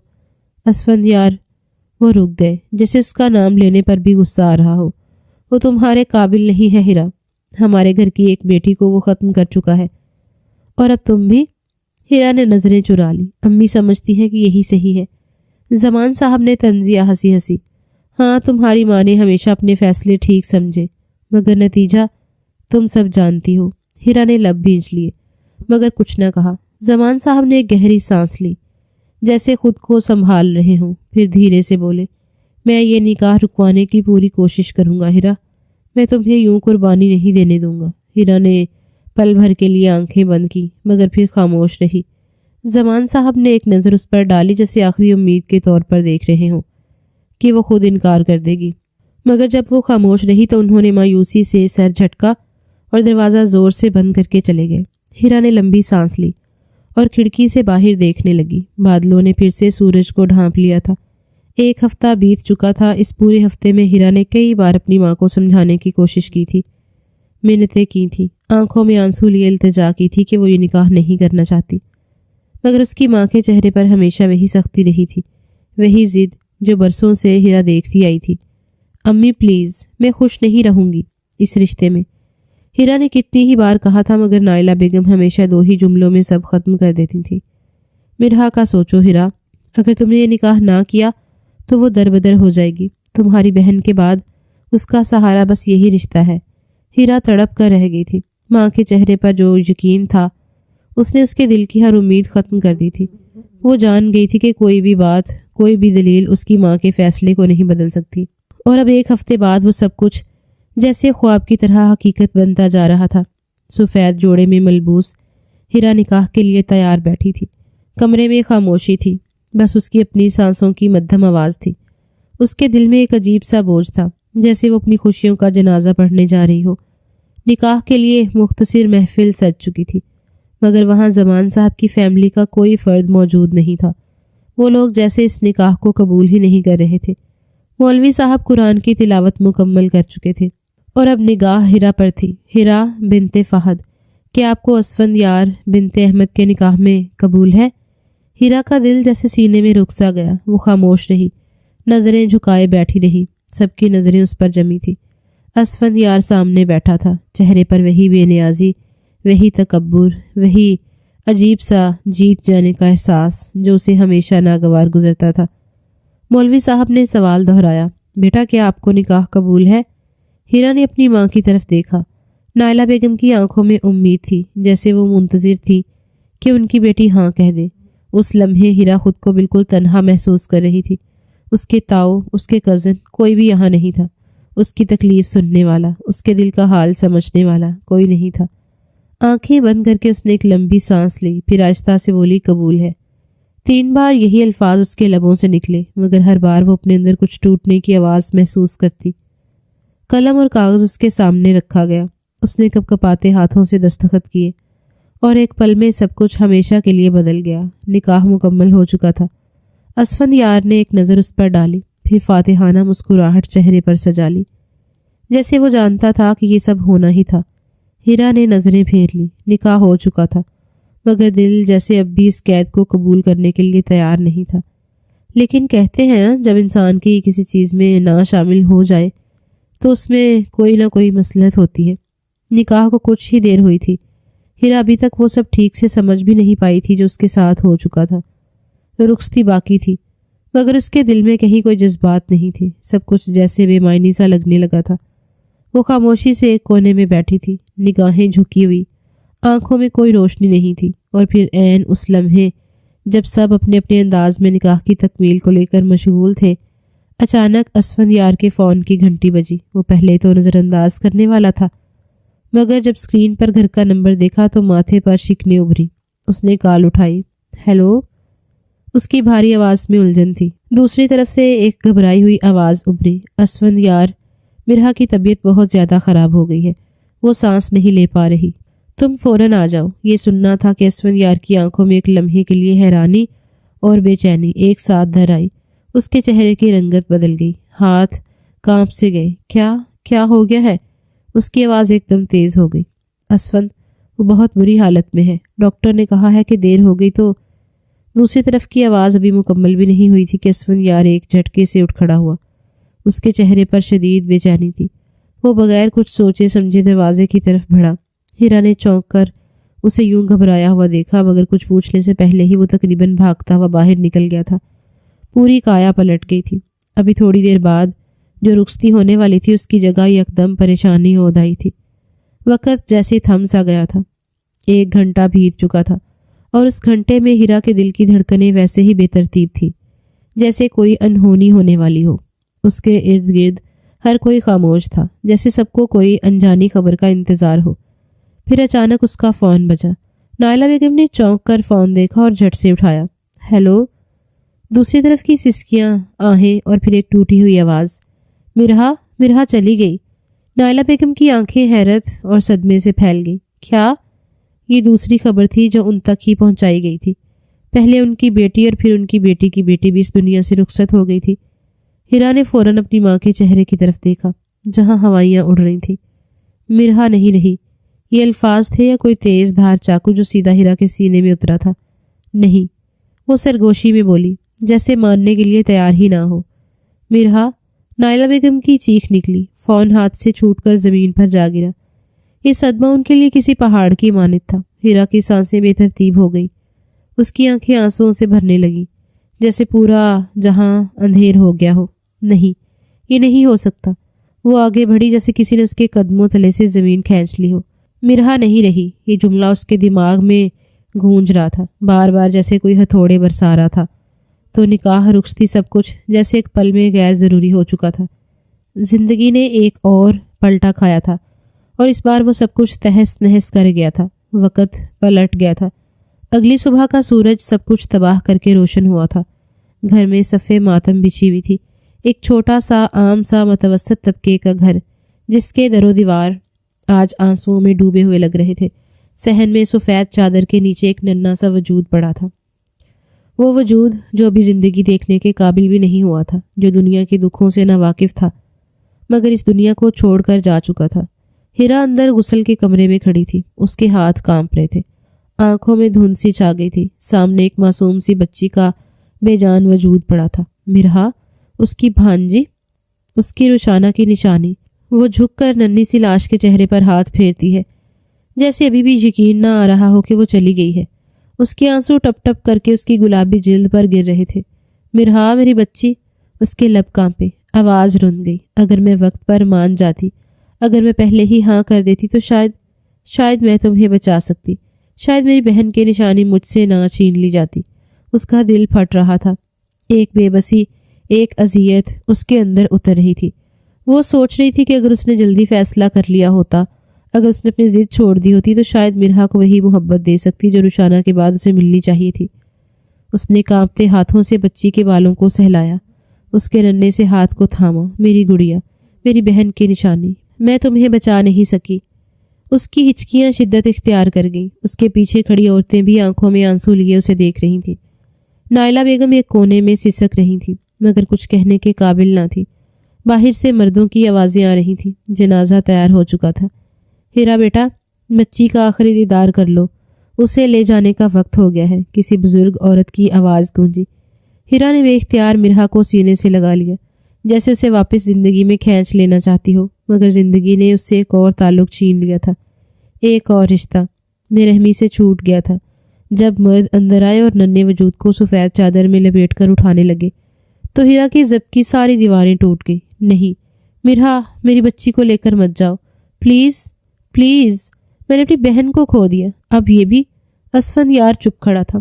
Speaker 1: اسفندیار۔ وہ رک گئے، جیسے اس کا نام لینے پر بھی غصہ آ رہا ہو۔ وہ تمہارے قابل نہیں ہے ہیرا۔ ہمارے گھر کی ایک بیٹی کو وہ ختم کر چکا ہے، اور اب تم بھی۔ ہیرا نے نظریں چرا لی۔ امی سمجھتی ہیں کہ یہی صحیح ہے۔ زمان صاحب نے طنزیہ ہنسی ہنسی۔ ہاں، تمہاری ماں نے ہمیشہ اپنے فیصلے ٹھیک سمجھے، مگر نتیجہ تم سب جانتی ہو۔ ہیرا نے لب بھینچ لیے مگر کچھ نہ کہا۔ زمان صاحب نے ایک گہری سانس لی، جیسے خود کو سنبھال رہے ہوں، پھر دھیرے سے بولے، میں یہ نکاح رکوانے کی پوری کوشش کروں گا ہیرا۔ میں تمہیں یوں قربانی نہیں دینے دوں گا۔ ہیرا نے پل بھر کے لیے آنکھیں بند کی مگر پھر خاموش رہی۔ زمان صاحب نے ایک نظر اس پر ڈالی، جیسے آخری امید کے طور پر دیکھ رہے ہوں کہ وہ خود انکار کر دے گی، مگر جب وہ خاموش رہی تو انہوں نے مایوسی سے سر جھٹکا اور دروازہ زور سے بند کر کے چلے گئے۔ ہیرا نے لمبی سانس لی اور کھڑکی سے باہر دیکھنے لگی۔ بادلوں نے پھر سے سورج کو ڈھانپ لیا تھا۔ ایک ہفتہ بیت چکا تھا۔ اس پورے ہفتے میں ہیرا نے کئی بار اپنی ماں کو سمجھانے کی کوشش کی تھی، منتیں کی تھیں، آنکھوں میں آنسو لیے التجا کی تھی کہ وہ یہ نکاح نہیں کرنا چاہتی، مگر اس کی ماں کے چہرے پر ہمیشہ وہی سختی رہی تھی، وہی ضد جو برسوں سے ہیرا دیکھتی آئی تھی۔ امی پلیز، میں خوش نہیں رہوں گی اس رشتے میں۔ ہیرا نے کتنی ہی بار کہا تھا، مگر نائلہ بیگم ہمیشہ 2 ہی جملوں میں سب ختم کر دیتی تھی۔ مرحا کا سوچو ہیرا، اگر تم نے یہ نکاح نہ کیا تو وہ دربدر ہو جائے گی۔ تمہاری بہن کے بعد اس کا سہارا بس یہی رشتہ ہے۔ ہیرا تڑپ کر رہ گئی تھی۔ ماں کے چہرے پر جو یقین تھا، اس نے اس کے دل کی ہر امید ختم کر دی تھی۔ وہ جان گئی تھی کہ کوئی بھی بات، کوئی بھی دلیل اس کی ماں کے فیصلے کو نہیں بدل سکتی، اور اب 1 ہفتے بعد وہ سب کچھ جیسے خواب کی طرح حقیقت بنتا جا رہا تھا۔ سفید جوڑے میں ملبوس ہیرا نکاح کے لیے تیار بیٹھی تھی۔ کمرے میں خاموشی تھی، بس اس کی اپنی سانسوں کی مدھم آواز تھی۔ اس کے دل میں ایک عجیب سا بوجھ تھا، جیسے وہ اپنی خوشیوں کا جنازہ پڑھنے جا رہی ہو۔ نکاح کے لیے مختصر محفل سج چکی تھی، مگر وہاں زمان صاحب کی فیملی کا کوئی فرد موجود نہیں تھا۔ وہ لوگ جیسے اس نکاح کو قبول ہی نہیں کر رہے تھے۔ مولوی صاحب قرآن کی تلاوت مکمل کر چکے تھے، اور اب نگاہ ہیرا پر تھی۔ ہیرا بنت فہد، کیا آپ کو اسفندیار بنت احمد کے نکاح میں قبول ہے؟ ہیرا کا دل جیسے سینے میں رک سا گیا۔ وہ خاموش رہی، نظریں جھکائے بیٹھی رہی۔ سب کی نظریں اس پر جمی تھی۔ اسفندیار سامنے بیٹھا تھا، چہرے پر وہی بے نیازی، وہی تکبر، وہی عجیب سا جیت جانے کا احساس جو اسے ہمیشہ ناگوار گزرتا تھا۔ مولوی صاحب نے سوال دہرایا، بیٹا کیا آپ کو نکاح قبول ہے؟ ہیرا نے اپنی ماں کی طرف دیکھا۔ نائلہ بیگم کی آنکھوں میں امید تھی، جیسے وہ منتظر تھی کہ ان کی بیٹی ہاں کہہ دے۔ اس لمحے ہیرا خود کو بالکل تنہا محسوس کر رہی تھی۔ اس کے تاؤ، اس کے کزن، کوئی بھی یہاں نہیں تھا۔ اس کی تکلیف سننے والا، اس کے دل کا حال سمجھنے والا کوئی نہیں تھا۔ آنکھیں بند کر کے اس نے ایک لمبی سانس لی، پھر آہستہ سے بولی، قبول ہے۔ 3 بار یہی الفاظ اس کے لبوں سے نکلے، مگر ہر بار وہ اپنے اندر کچھ ٹوٹنے کی آواز محسوس کرتی۔ قلم اور کاغذ اس کے سامنے رکھا گیا۔ اس نے کپ کپاتے ہاتھوں سے دستخط کیے، اور ایک پل میں سب کچھ ہمیشہ کے لیے بدل گیا۔ نکاح مکمل ہو چکا تھا۔ اسفندیار نے ایک نظر اس پر ڈالی، پھر فاتحانہ مسکراہٹ چہرے پر سجا لی، جیسے وہ جانتا تھا کہ یہ سب ہونا ہی تھا۔ ہیرا نے نظریں پھیر لی۔ نکاح ہو چکا تھا، مگر دل جیسے اب بھی اس قید کو قبول کرنے کے لیے تیار نہیں تھا۔ لیکن کہتے ہیں نا، جب انسان کی کسی چیز میں نہ شامل ہو جائے تو اس میں کوئی نہ کوئی مصلحت ہوتی ہے۔ نکاح کو کچھ ہی دیر ہوئی تھی۔ ہیرا ابھی تک وہ سب ٹھیک سے سمجھ بھی نہیں پائی تھی جو اس کے ساتھ ہو چکا تھا۔ رخصتی باقی تھی، مگر اس کے دل میں کہیں کوئی جذبات نہیں تھے۔ سب کچھ جیسے بے معنی سا لگنے لگا تھا۔ وہ خاموشی سے ایک کونے میں بیٹھی تھی، نگاہیں جھکی ہوئی، آنکھوں میں کوئی روشنی نہیں تھی۔ اور پھر عین اس لمحے جب سب اپنے اپنے انداز میں نکاح کی تکمیل کو لے کر مشغول تھے، اچانک اسفندیار کے فون کی گھنٹی بجی۔ وہ پہلے تو نظر انداز کرنے والا تھا، مگر جب اسکرین پر گھر کا نمبر دیکھا تو ماتھے پر شکنیں ابھری۔ اس نے کال اٹھائی۔ ہیلو؟ اس کی بھاری آواز میں الجھن تھی۔ دوسری طرف سے ایک گھبرائی ہوئی آواز ابھری، اسفندیار، مرحا کی طبیعت بہت زیادہ خراب ہو گئی ہے، وہ سانس نہیں لے پا رہی، تم فوراً آ جاؤ۔ یہ سننا تھا کہ اسفندیار کی آنکھوں میں ایک لمحے کے لیے حیرانی اور بے چینی ایک ساتھ دھر آئی۔ اس کے چہرے کی رنگت بدل گئی، ہاتھ کانپ سے گئے۔ کیا ہو گیا ہے؟ اس کی آواز ایک دم تیز ہو گئی۔ اسفند، وہ بہت بری حالت میں ہے، ڈاکٹر نے کہا ہے کہ دیر ہو گئی تو دوسری طرف کی آواز ابھی مکمل بھی نہیں ہوئی تھی کہ اسفندیار ایک جھٹکے سے اٹھ کھڑا ہوا۔ اس کے چہرے پر شدید بے چینی تھی۔ وہ بغیر کچھ سوچے سمجھے دروازے کی طرف بڑھا۔ ہیرا نے چونک کر اسے یوں گھبرایا ہوا دیکھا، مگر کچھ پوچھنے سے پہلے ہی وہ تقریباً بھاگتا ہوا باہر نکل گیا تھا۔ پوری کایا پلٹ گئی تھی۔ ابھی تھوڑی دیر بعد جو رخصتی ہونے والی تھی اس کی جگہ یکدم پریشانی ہو آئی تھی۔ وقت جیسے تھم سا گیا تھا۔ 1 گھنٹہ بیت چکا تھا اور اس گھنٹے میں ہیرا کے دل کی دھڑکنیں ویسے ہی بے ترتیب تھی جیسے کوئی انہونی ہونے والی ہو۔ اس کے ارد گرد ہر کوئی خاموش تھا، جیسے سب کو کوئی انجانی خبر کا انتظار ہو۔ پھر اچانک اس کا فون بجا۔ نائلہ بیگم نے چونک کر فون دیکھا اور جھٹ سے اٹھایا۔ ہیلو۔ دوسری طرف کی سسکیاں، آہیں اور پھر ایک ٹوٹی ہوئی آواز، مرہا، مرہا چلی گئی۔ نائلہ بیگم کی آنکھیں حیرت اور صدمے سے پھیل گئی۔ کیا؟ یہ دوسری خبر تھی جو ان تک ہی پہنچائی گئی تھی۔ پہلے ان کی بیٹی اور پھر ان کی بیٹی کی بیٹی بھی اس دنیا سے رخصت ہو گئی تھی۔ ہیرا نے فوراً اپنی ماں کے چہرے کی طرف دیکھا جہاں ہوائیاں اڑ رہی تھیں۔ مرہا نہیں رہی، یہ الفاظ تھے یا کوئی تیز دھار چاقو جو سیدھا ہیرا کے سینے میں اترا تھا؟ نہیں، وہ سرگوشی میں بولی جیسے ماننے کے لیے تیار ہی نہ ہو۔ مرہا؟ نائلہ بیگم کی چیخ نکلی۔ فون ہاتھ سے چھوٹ کر زمین پر جا گرا۔ یہ صدمہ ان کے لیے کسی پہاڑ کی مانند تھا۔ ہیرا کی سانسیں بے ترتیب ہو گئی۔ اس کی آنکھیں آنسوؤں سے بھرنے لگیں جیسے پورا جہاں اندھیر ہو گیا ہو۔ نہیں، یہ نہیں ہو سکتا۔ وہ آگے بڑھی جیسے کسی نے اس کے قدموں تلے سے زمین کھینچ لی ہو۔ مرہا نہیں رہی، یہ جملہ اس کے دماغ میں گونج رہا تھا، بار بار جیسے کوئی ہتھوڑے برسا رہا تھا۔ تو نکاح، رخصتی، سب کچھ جیسے ایک پل میں غیر ضروری ہو چکا تھا۔ زندگی نے ایک اور پلٹا کھایا تھا اور اس بار وہ سب کچھ تہس نہس کر گیا تھا۔ وقت پلٹ گیا تھا۔ اگلی صبح کا سورج سب کچھ تباہ کر کے روشن ہوا تھا۔ گھر میں صفِ ماتم بچھی ہوئی تھی۔ ایک چھوٹا سا عام سا متوسط طبقے کا گھر جس کے در و دیوار آج آنسوؤں میں ڈوبے ہوئے لگ رہے تھے۔ صحن میں سفید چادر کے نیچے ایک ننھا سا وجود پڑا تھا۔ وہ وجود جو ابھی زندگی دیکھنے کے قابل بھی نہیں ہوا تھا، جو دنیا کے دکھوں سے نا واقف تھا مگر اس دنیا کو چھوڑ کر جا چکا تھا۔ ہیرا اندر غسل کے کمرے میں کھڑی تھی۔ اس کے ہاتھ کانپ رہے تھے، آنکھوں میں دھند سی چھا گئی تھی۔ سامنے ایک معصوم سی بچی کا بے جان وجود پڑا تھا۔ مرہا، اس کی بھانجی، اس کی رشانہ کی نشانی۔ وہ جھک کر ننھی سی لاش کے چہرے پر ہاتھ پھیرتی ہے جیسے ابھی بھی یقین نہ آ رہا ہو کہ وہ چلی گئی ہے۔ اس کے آنسو ٹپ ٹپ کر کے اس کی گلابی جلد پر گر رہے تھے۔ مرہا، میری بچی۔ اس کے لب کانپے، آواز رند گئی۔ اگر میں وقت پر مان جاتی، اگر میں پہلے ہی ہاں کر دیتی تو شاید میں تمہیں بچا سکتی، شاید میری بہن کی نشانی مجھ سے نہ چھین لی جاتی۔ اس کا دل پھٹ رہا تھا۔ ایک بے بسی، ایک اذیت اس کے اندر اتر رہی تھی۔ وہ سوچ رہی تھی کہ اگر اس نے جلدی فیصلہ کر لیا ہوتا، اگر اس نے اپنی ضد چھوڑ دی ہوتی تو شاید مرہا کو وہی محبت دے سکتی جو رشانہ کے بعد اسے ملنی چاہیے تھی۔ اس نے کانپتے ہاتھوں سے بچی کے بالوں کو سہلایا، اس کے ننھے سے ہاتھ کو تھاما۔ میری گڑیا، میری بہن کی نشانی، میں تمہیں بچا نہیں سکی۔ اس کی ہچکیاں شدت اختیار کر گئیں۔ اس کے پیچھے کھڑی عورتیں بھی آنکھوں میں آنسو لیے اسے دیکھ رہی تھیں۔ نائلہ بیگم ایک کونے میں سسک رہی تھیں مگر کچھ کہنے کے قابل نہ تھی۔ باہر سے مردوں کی آوازیں آ رہی تھیں۔ جنازہ تیار ہو چکا تھا۔ ہیرا بیٹا، بچی کا آخری دیدار کر لو، اسے لے جانے کا وقت ہو گیا ہے، کسی بزرگ عورت کی آواز گونجی۔ ہیرا نے بے اختیار مرہا کو سینے سے لگا لیا جیسے اسے واپس زندگی میں کھینچ لینا چاہتی ہو، مگر زندگی نے اس سے ایک اور تعلق چھین لیا تھا، ایک اور رشتہ بے رحمی سے چھوٹ گیا تھا۔ جب مرد اندر آئے اور ننھے وجود کو سفید چادر میں لپیٹ کر اٹھانے لگے تو ہیرا کی ضبط کی ساری دیواریں ٹوٹ گئی۔ نہیں مرہا، میری بچی کو لے کر مت جاؤ، پلیز پلیز، میں نے اپنی بہن کو کھو دیا، اب یہ بھی۔ اسفندیار چپ کھڑا تھا۔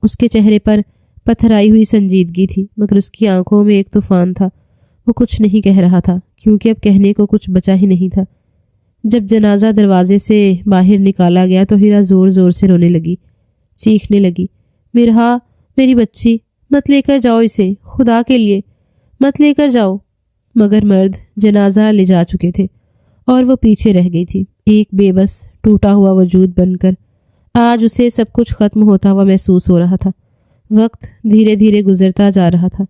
Speaker 1: اس کے چہرے پر پتھرائی ہوئی سنجیدگی تھی مگر اس کی آنکھوں میں ایک طوفان تھا۔ وہ کچھ نہیں کہہ رہا تھا کیونکہ اب کہنے کو کچھ بچا ہی نہیں تھا۔ جب جنازہ دروازے سے باہر نکالا گیا تو ہیرا زور زور سے رونے لگی، چیخنے لگی، مرہا، میری بچی، مت لے کر جاؤ اسے، خدا کے لیے مت لے کر جاؤ۔ مگر مرد جنازہ لے جا چکے تھے اور وہ پیچھے رہ گئی تھی، ایک بے بس ٹوٹا ہوا وجود بن کر۔ آج اسے سب کچھ ختم ہوتا ہوا محسوس ہو رہا تھا۔ وقت دھیرے دھیرے گزرتا جا رہا تھا۔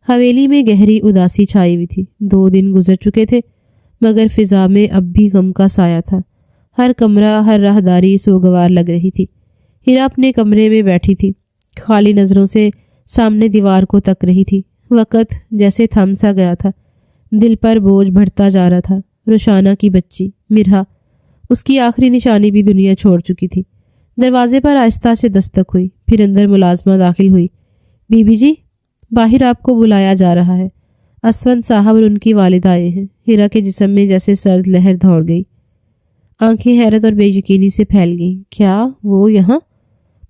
Speaker 1: حویلی میں گہری اداسی چھائی ہوئی تھی۔ 2 دن گزر چکے تھے مگر فضا میں اب بھی غم کا سایہ تھا۔ ہر کمرہ، ہر راہداری سوگوار لگ رہی تھی۔ ہیرا اپنے کمرے میں بیٹھی تھی، خالی نظروں سے سامنے دیوار کو تک رہی تھی۔ وقت جیسے تھم سا گیا تھا، دل پر بوجھ بڑھتا جا رہا تھا۔ روشانہ کی بچی مرہا، اس کی آخری نشانی بھی دنیا چھوڑ چکی تھی۔ دروازے پر آہستہ سے دستک ہوئی، پھر اندر ملازمہ داخل ہوئی۔ بی بی جی، باہر آپ کو بلایا جا رہا ہے۔ اسفند صاحب اور ان کی والدہ آئے ہیں۔ ہیرا کے جسم میں جیسے سرد لہر دوڑ گئی، آنکھیں حیرت اور بے یقینی سے پھیل گئیں۔ کیا وہ یہاں؟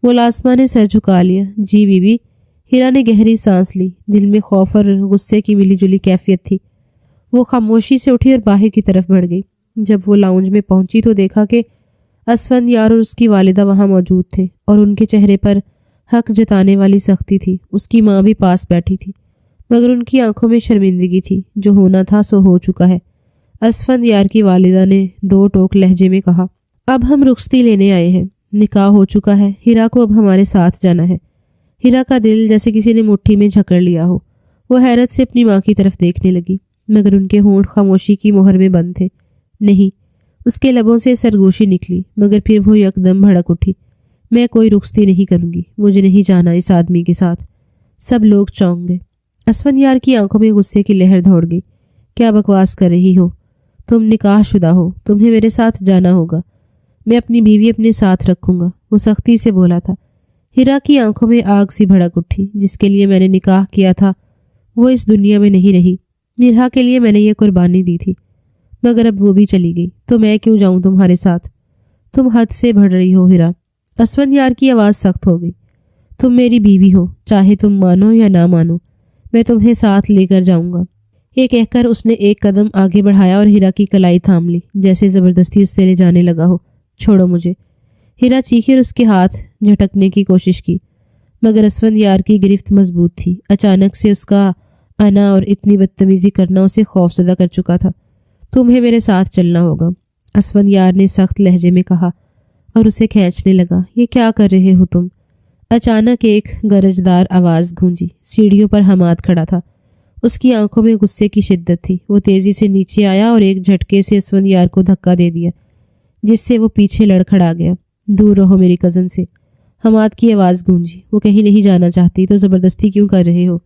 Speaker 1: ملازمہ نے سر جھکا لیا۔ جی بی بی۔ ہیرا نے گہری سانس لی، دل میں خوف اور غصے کی ملی جلی کیفیت تھی۔ وہ خاموشی سے اٹھی اور باہر کی طرف بڑھ گئی۔ جب وہ لاؤنج میں پہنچی تو دیکھا کہ اسفند یار اور اس کی والدہ وہاں موجود تھے، اور ان کے چہرے پر حق جتانے والی سختی تھی۔ اس کی ماں بھی پاس بیٹھی تھی، مگر ان کی آنکھوں میں شرمندگی تھی۔ جو ہونا تھا سو ہو چکا ہے۔ اسفند یار کی والدہ نے دو ٹوک لہجے میں کہا، اب ہم رخصتی لینے آئے ہیں، نکاح ہو چکا ہے، ہیرا کو اب ہمارے ساتھ جانا ہے۔ ہیرا کا دل جیسے کسی نے مٹھی میں جکڑ لیا ہو۔ وہ حیرت سے اپنی ماں کی طرف دیکھنے لگی، مگر ان کے ہونٹ خاموشی کی مہر میں بند تھے۔ نہیں، اس کے لبوں سے سرگوشی نکلی، مگر پھر وہ یکدم بھڑک اٹھی۔ میں کوئی رخصتی نہیں کروں گی، مجھے نہیں جانا اس آدمی کے ساتھ۔ سب لوگ چونک گئے۔ اسفند یار کی آنکھوں میں غصے کی لہر دوڑ گئی۔ کیا بکواس کر رہی ہو؟ تم نکاح شدہ ہو، تمہیں میرے ساتھ جانا ہوگا۔ میں اپنی بیوی اپنے ساتھ رکھوں گا، وہ سختی سے بولا تھا۔ ہیرا کی آنکھوں میں آگ سی بھڑک اٹھی۔ جس کے لیے میں نے نکاح کیا تھا وہ اس دنیا میں نہیں رہی۔ مرہا کے لیے میں نے یہ قربانی دی تھی، مگر اب وہ بھی چلی گئی، تو میں کیوں جاؤں تمہارے ساتھ؟ تم حد سے بڑھ رہی ہو ہیرا۔ اسفند یار کی آواز سخت ہو گئی۔ تم میری بیوی ہو، چاہے تم مانو یا نہ مانو، میں تمہیں ساتھ لے کر جاؤں گا۔ یہ کہہ کر اس نے ایک قدم آگے بڑھایا اور ہیرا کی کلائی تھام لی، جیسے زبردستی اس سے لے جانے لگا ہو۔ چھوڑو مجھے۔ ہیرا چیخی اور اس کے ہاتھ جھٹکنے کی کوشش کی، مگر اسفند یار کی گرفت مضبوط تھی۔ اچانک سے اس کا آنا اور اتنی بدتمیزی کرنا اسے خوف زدہ کر چکا تھا۔ تمہیں میرے ساتھ چلنا ہوگا، اسفند یار نے سخت لہجے میں کہا اور اسے کھینچنے لگا۔ یہ کیا کر رہے ہو تم؟ اچانک ایک گرجدار آواز گونجی۔ سیڑھیوں پر حماد کھڑا تھا، اس کی آنکھوں میں غصے کی شدت تھی۔ وہ تیزی سے نیچے آیا اور ایک جھٹکے سے اسفند یار کو دھکا دے دیا، جس سے وہ پیچھے لڑکھڑا گیا۔ دور رہو میری کزن سے، حماد کی آواز گونجی۔ وہ کہیں نہیں جانا چاہتی تو زبردستی کیوں کر رہے ہو؟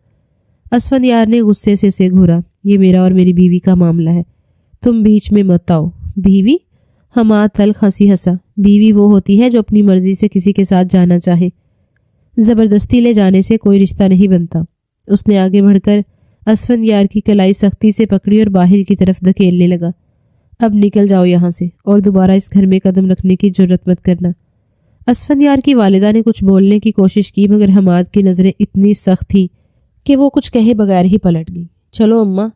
Speaker 1: اسفند یار نے غصے سے اسے گھورا۔ یہ میرا اور میری بیوی کا معاملہ ہے، تم بیچ میں مت آؤ۔ بیوی؟ حماد تلخ ہنسی ہنسا۔ بیوی وہ ہوتی ہے جو اپنی مرضی سے کسی کے ساتھ جانا چاہے، زبردستی لے جانے سے کوئی رشتہ نہیں بنتا۔ اس نے آگے بڑھ کر اسفند یار کی کلائی سختی سے پکڑی اور باہر کی طرف دھکیلنے لگا۔ اب نکل جاؤ یہاں سے، اور دوبارہ اس گھر میں قدم رکھنے کی جرت مت کرنا۔ اسفند یار کی والدہ نے کچھ بولنے کی کوشش کی، مگر حماد کی نظریں اتنی سخت تھیں کہ وہ کچھ کہے بغیر ہی پلٹ گئی۔ چلو اماں،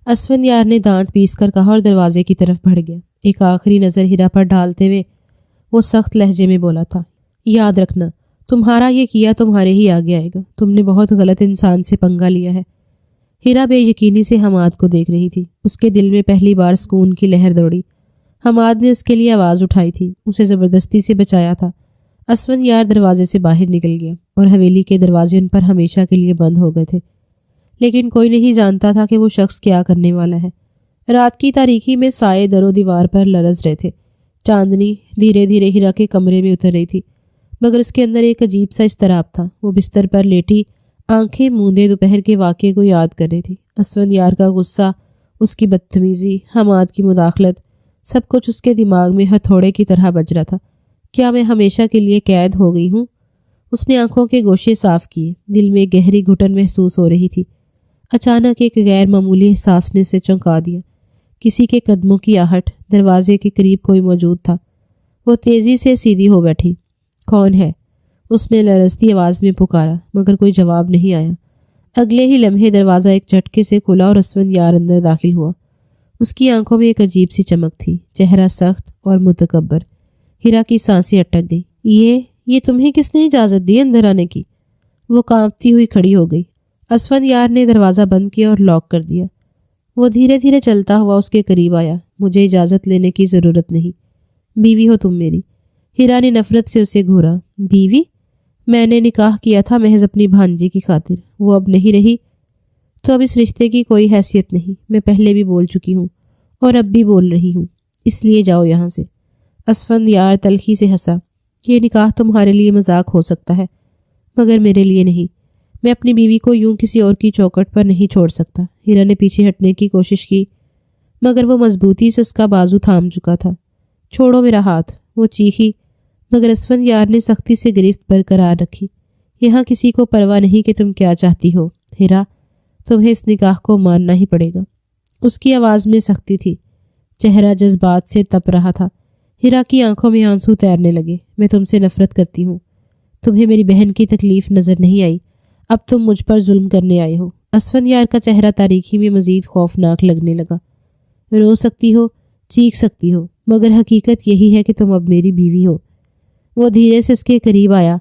Speaker 1: اسفند یار نے دانت پیس کر کہا اور دروازے کی طرف بڑھ گیا۔ ایک آخری نظر ہیرا پر ڈالتے ہوئے وہ سخت لہجے میں بولا تھا، یاد رکھنا، تمہارا یہ کیا تمہارے ہی آگے آئے گا۔ تم نے بہت غلط انسان سے پنگا لیا ہے۔ ہیرا بے یقینی سے حماد کو دیکھ رہی تھی۔ اس کے دل میں پہلی بار سکون کی لہر دوڑی۔ حماد نے اس کے لیے آواز اٹھائی تھی، اسے زبردستی سے بچایا تھا۔ اسفند یار دروازے سے باہر نکل گیا اور حویلی کے دروازے ان پر ہمیشہ کے لیے بند ہو گئے تھے، لیکن کوئی نہیں جانتا تھا کہ وہ شخص کیا کرنے والا ہے۔ رات کی تاریکی میں سائے در و دیوار پر لرز رہے تھے۔ چاندنی دھیرے دھیرے ہیرا کے کمرے میں اتر رہی تھی، مگر اس کے اندر ایک عجیب سا اضطراب تھا۔ وہ بستر پر لیٹی آنکھیں موندے دوپہر کے واقعے کو یاد کر رہی تھی۔ اسفند یار کا غصہ، اس کی بدتمیزی، حماد کی مداخلت، سب کچھ اس کے دماغ میں ہتھوڑے کی طرح بج رہا تھا۔ کیا میں ہمیشہ کے لیے قید ہو گئی ہوں؟ اس نے آنکھوں کے گوشے صاف کیے، دل میں گہری گھٹن محسوس ہو رہی تھی۔ اچانک ایک غیر معمولی احساس نے اسے چونکا دیا۔ کسی کے قدموں کی آہٹ، دروازے کے قریب کوئی موجود تھا۔ وہ تیزی سے سیدھی ہو بیٹھی۔ کون ہے؟ اس نے لرزتی آواز میں پکارا، مگر کوئی جواب نہیں آیا۔ اگلے ہی لمحے دروازہ ایک جھٹکے سے کھلا اور اسفند یار اندر داخل ہوا۔ اس کی آنکھوں میں ایک عجیب سی چمک تھی، چہرہ سخت اور متکبر۔ ہیرا کی سانسیں اٹک گئی۔ یہ تمہیں کس نے اجازت دی اندر آنے کی؟ وہ کانپتی ہوئی کھڑی ہو گئی۔ اسفند یار نے دروازہ بند کیا اور لاک کر دیا۔ وہ دھیرے دھیرے چلتا ہوا اس کے قریب آیا۔ مجھے اجازت لینے کی ضرورت نہیں، بیوی ہو تم میری۔ ہیرا نے نفرت سے اسے گھورا۔ بیوی؟ میں نے نکاح کیا تھا محض اپنی بھانجی کی خاطر، وہ اب نہیں رہی تو اب اس رشتے کی کوئی حیثیت نہیں۔ میں پہلے بھی بول چکی ہوں اور اب بھی بول رہی ہوں، اس لیے جاؤ یہاں سے۔ اسفند یار تلخی سے ہنسا۔ یہ نکاح تمہارے لیے مذاق ہو سکتا ہے، مگر میرے لیے نہیں۔ میں اپنی بیوی کو یوں کسی اور کی چوکھٹ پر نہیں چھوڑ سکتا۔ ہیرا نے پیچھے ہٹنے کی کوشش کی مگر وہ مضبوطی سے اس کا بازو تھام چکا تھا۔ چھوڑو میرا ہاتھ، وہ چیخی، مگر اسفندیار نے سختی سے گرفت برقرار رکھی۔ یہاں کسی کو پرواہ نہیں کہ تم کیا چاہتی ہو ہیرا، تمہیں اس نکاح کو ماننا ہی پڑے گا۔ اس کی آواز میں سختی تھی، چہرہ جذبات سے تپ رہا تھا۔ ہیرا کی آنکھوں میں آنسو تیرنے لگے۔ میں تم سے نفرت کرتی ہوں۔ تمہیں میری بہن کی تکلیف نظر نہیں آئی، اب تم مجھ پر ظلم کرنے آئے ہو۔ اسفندیار کا چہرہ تاریکی میں مزید خوفناک لگنے لگا۔ رو سکتی ہو، چیخ سکتی ہو، مگر حقیقت یہی ہے کہ تم اب میری بیوی ہو۔ وہ دھیرے سے اس کے قریب آیا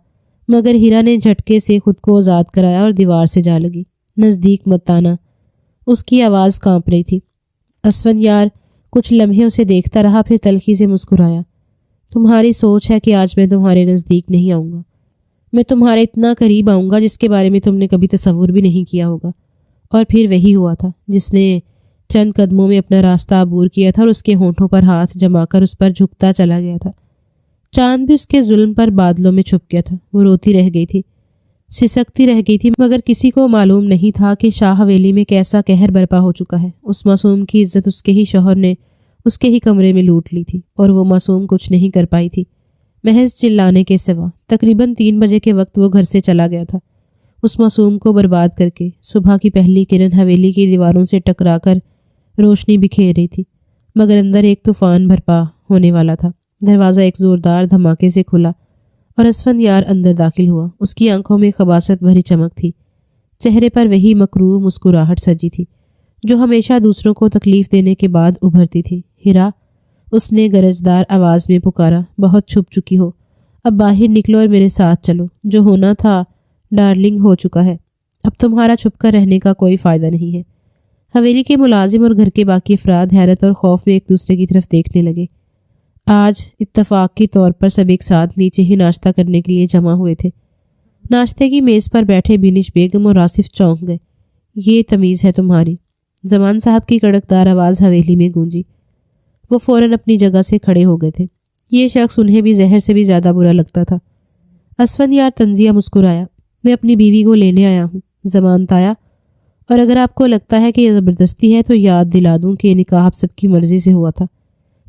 Speaker 1: مگر ہیرا نے جھٹکے سے خود کو آزاد کرایا اور دیوار سے جا لگی۔ نزدیک مت آنا، اس کی آواز کانپ رہی تھی۔ اسفندیار کچھ لمحے اسے دیکھتا رہا، پھر تلخی سے مسکرایا۔ تمہاری سوچ ہے کہ آج میں تمہارے نزدیک نہیں آؤں گا۔ میں تمہارے اتنا قریب آؤں گا جس کے بارے میں تم نے کبھی تصور بھی نہیں کیا ہوگا۔ اور پھر وہی ہوا تھا جس نے چند قدموں میں اپنا راستہ عبور کیا تھا اور اس کے ہونٹوں پر ہاتھ جما کر اس پر جھکتا چلا گیا تھا۔ چاند بھی اس کے ظلم پر بادلوں میں چھپ گیا تھا۔ وہ روتی رہ گئی تھی، سسکتی رہ گئی تھی، مگر کسی کو معلوم نہیں تھا کہ شاہ حویلی میں کیسا قہر برپا ہو چکا ہے۔ اس معصوم کی عزت اس کے ہی شوہر نے اس کے ہی کمرے میں لوٹ لی تھی اور وہ معصوم کچھ نہیں کر پائی تھی محض چلانے کے سوا۔ تقریباً 3 بجے کے وقت وہ گھر سے چلا گیا تھا، اس معصوم کو برباد کر کے۔ صبح کی پہلی کرن حویلی کی دیواروں سے ٹکرا کر روشنی بکھیر رہی تھی، مگر اندر ایک طوفان برپا ہونے والا تھا۔ دروازہ ایک زوردار دھماکے سے کھلا اور اسفندیار اندر داخل ہوا۔ اس کی آنکھوں میں خباثت بھری چمک تھی، چہرے پر وہی مکروہ مسکراہٹ سجی تھی جو ہمیشہ دوسروں کو تکلیف دینے کے بعد ابھرتی تھی۔ ہیرا، اس نے گرجدار آواز میں پکارا، بہت چھپ چکی ہو، اب باہر نکلو اور میرے ساتھ چلو۔ جو ہونا تھا ڈارلنگ ہو چکا ہے، اب تمہارا چھپ کر رہنے کا کوئی فائدہ نہیں ہے۔ حویلی کے ملازم اور گھر کے باقی افراد حیرت اور خوف میں ایک دوسرے کی طرف دیکھنے لگے۔ آج اتفاق کے طور پر سب ایک ساتھ نیچے ہی ناشتہ کرنے کے لیے جمع ہوئے تھے۔ ناشتے کی میز پر بیٹھے بینش بیگم اور آصف چونک گئے۔ یہ تمیز ہے تمہاری؟ زمان صاحب کی کڑکدار آواز حویلی میں گونجی۔ وہ فوراً اپنی جگہ سے کھڑے ہو گئے تھے۔ یہ شخص انہیں بھی زہر سے بھی زیادہ برا لگتا تھا۔ اسفندیار طنزیہ مسکرایا، میں اپنی بیوی کو لینے آیا ہوں زمان تایا، اور اگر آپ کو لگتا ہے کہ یہ زبردستی ہے تو یاد دلا دوں کہ یہ نکاح آپ سب کی مرضی سے ہوا تھا۔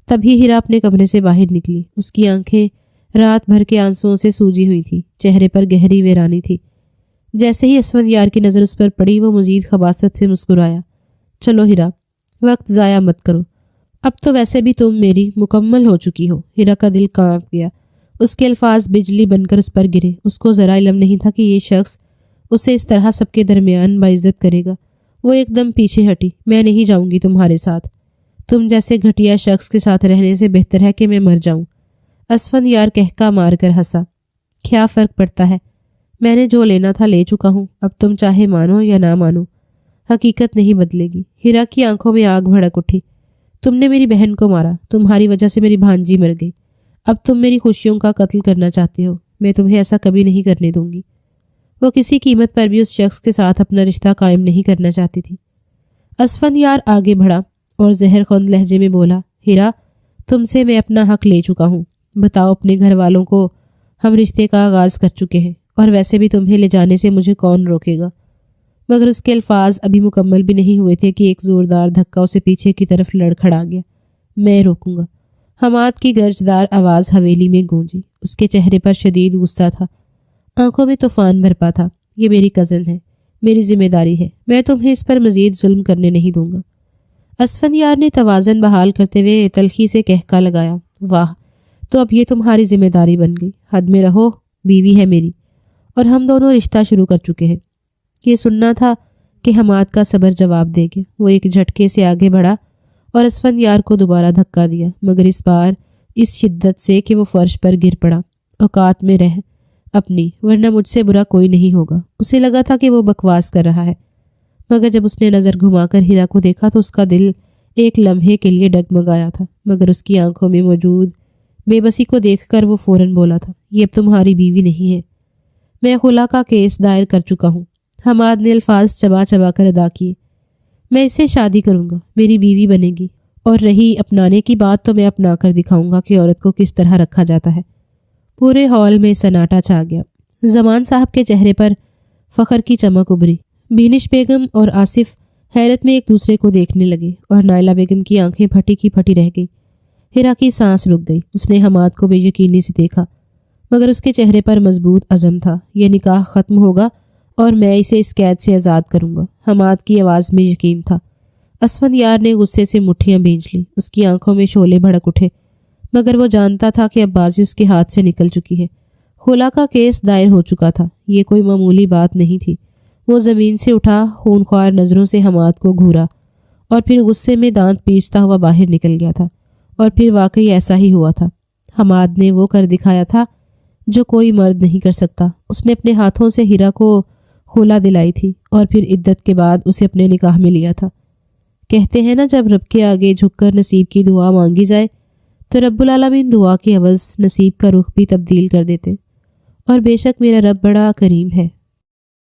Speaker 1: تبھی ہیرا اپنے کمرے سے باہر نکلی۔ اس کی آنکھیں رات بھر کے آنسوؤں سے سوجی ہوئی تھیں، چہرے پر گہری ویرانی تھی۔ جیسے ہی اسفندیار کی نظر اس پر پڑی وہ مزید خباثت سے مسکرایا، چلو ہیرا، وقت ضائع مت کرو، اب تو ویسے بھی تم میری مکمل ہو چکی ہو۔ ہیرا کا دل کانپ گیا، اس کے الفاظ بجلی بن کر اس پر گرے۔ اس کو ذرا علم نہیں تھا کہ یہ شخص اسے اس طرح سب کے درمیان باعزت کرے گا۔ وہ ایک دم پیچھے ہٹی، میں نہیں جاؤں گی تمہارے ساتھ، تم جیسے گھٹیا شخص کے ساتھ رہنے سے بہتر ہے کہ میں مر جاؤں۔ اسفندیار کہکا مار کر ہنسا، کیا فرق پڑتا ہے، میں نے جو لینا تھا لے چکا ہوں، اب تم چاہے مانو یا نہ مانو، حقیقت نہیں بدلے گی۔ ہیرا کی آنکھوں میں آگ بھڑک اٹھی، تم نے میری بہن کو مارا، تمہاری وجہ سے میری بھانجی مر گئی، اب تم میری خوشیوں کا قتل کرنا چاہتے ہو، میں تمہیں ایسا کبھی نہیں کرنے دوں گی۔ وہ کسی قیمت پر بھی اس شخص کے ساتھ اپنا رشتہ قائم نہیں کرنا چاہتی تھی۔ اسفندیار آگے بڑھا اور زہر خوند لہجے میں بولا، ہیرا، تم سے میں اپنا حق لے چکا ہوں، بتاؤ اپنے گھر والوں کو ہم رشتے کا آغاز کر چکے ہیں، اور ویسے بھی تمہیں لے جانے سے مجھے کون روکے گا۔ مگر اس کے الفاظ ابھی مکمل بھی نہیں ہوئے تھے کہ ایک زوردار دھکا اسے پیچھے کی طرف لڑکھڑا گیا۔ میں روکوں گا، حماد کی گرجدار آواز حویلی میں گونجی۔ اس کے چہرے پر شدید غصہ تھا، آنکھوں میں طوفان برپا تھا۔ یہ میری کزن ہے، میری ذمہ داری ہے، میں تمہیں اس پر مزید ظلم کرنے نہیں دوں گا۔ اسفندیار نے توازن بحال کرتے ہوئے تلخی سے کہکا لگایا، واہ، تو اب یہ تمہاری ذمہ داری بن گئی، حد میں رہو، بیوی ہے میری، اور ہم دونوں رشتہ شروع کر چکے ہیں۔ یہ سننا تھا کہ حماد کا صبر جواب دے گیا۔ وہ ایک جھٹکے سے آگے بڑھا اور اسفندیار کو دوبارہ دھکا دیا، مگر اس بار اس شدت سے کہ وہ فرش پر گر پڑا۔ اوقات میں رہ اپنی، ورنہ مجھ سے برا کوئی نہیں ہوگا۔ اسے لگا تھا کہ وہ بکواس کر رہا ہے، مگر جب اس نے نظر گھما کر ہیرا کو دیکھا تو اس کا دل ایک لمحے کے لیے ڈگمگایا تھا، مگر اس کی آنکھوں میں موجود بے بسی کو دیکھ کر وہ فوراً بولا تھا، یہ اب تمہاری بیوی نہیں ہے، میں خلا کا کیس دائر کر چکا ہوں۔ حماد نے الفاظ چبا چبا کر ادا کیے، میں اس سے شادی کروں گا، میری بیوی بنے گی، اور رہی اپنانے کی بات تو میں اپنا کر دکھاؤں گا کہ عورت کو کس طرح رکھا جاتا ہے۔ پورے ہال میں سناٹا چھا گیا۔ زمان صاحب کے چہرے پر فخر کی چمک ابھری۔ بینش بیگم اور آصف حیرت میں ایک دوسرے کو دیکھنے لگے اور نائلہ بیگم کی آنکھیں پھٹی کی پھٹی رہ گئی۔ ہیرا کی سانس رک گئی۔ اس نے حماد کو بے یقینی سے دیکھا، مگر اس کے چہرے پر مضبوط عزم تھا۔ یہ نکاح ختم ہوگا اور میں اسے اس قید سے آزاد کروں گا۔ حماد کی آواز میں یقین تھا۔ اسفندیار نے غصے سے مٹھیاں بھینچ لی۔ اس کی آنکھوں میں شعلے بھڑک اٹھے، مگر وہ جانتا تھا کہ اب بازی اس کے ہاتھ سے نکل چکی ہے۔ خلا کا کیس دائر ہو چکا تھا۔ یہ کوئی معمولی بات نہیں تھی۔ وہ زمین سے اٹھا، خونخوار نظروں سے حماد کو گھورا اور پھر غصے میں دانت پیستا ہوا باہر نکل گیا تھا۔ اور پھر واقعی ایسا ہی ہوا تھا۔ حماد نے وہ کر دکھایا تھا جو کوئی مرد نہیں کر سکتا۔ اس نے اپنے ہاتھوں سے ہیرا کو خلا دلائی تھی اور پھر عدت کے بعد اسے اپنے نکاح میں لیا تھا۔ کہتے ہیں نا، جب رب کے آگے جھک کر نصیب کی دعا مانگی جائے تو رب العالمین دعا کے عوض نصیب کا رخ بھی تبدیل کر دیتے، اور بے شک میرا رب بڑا کریم ہے۔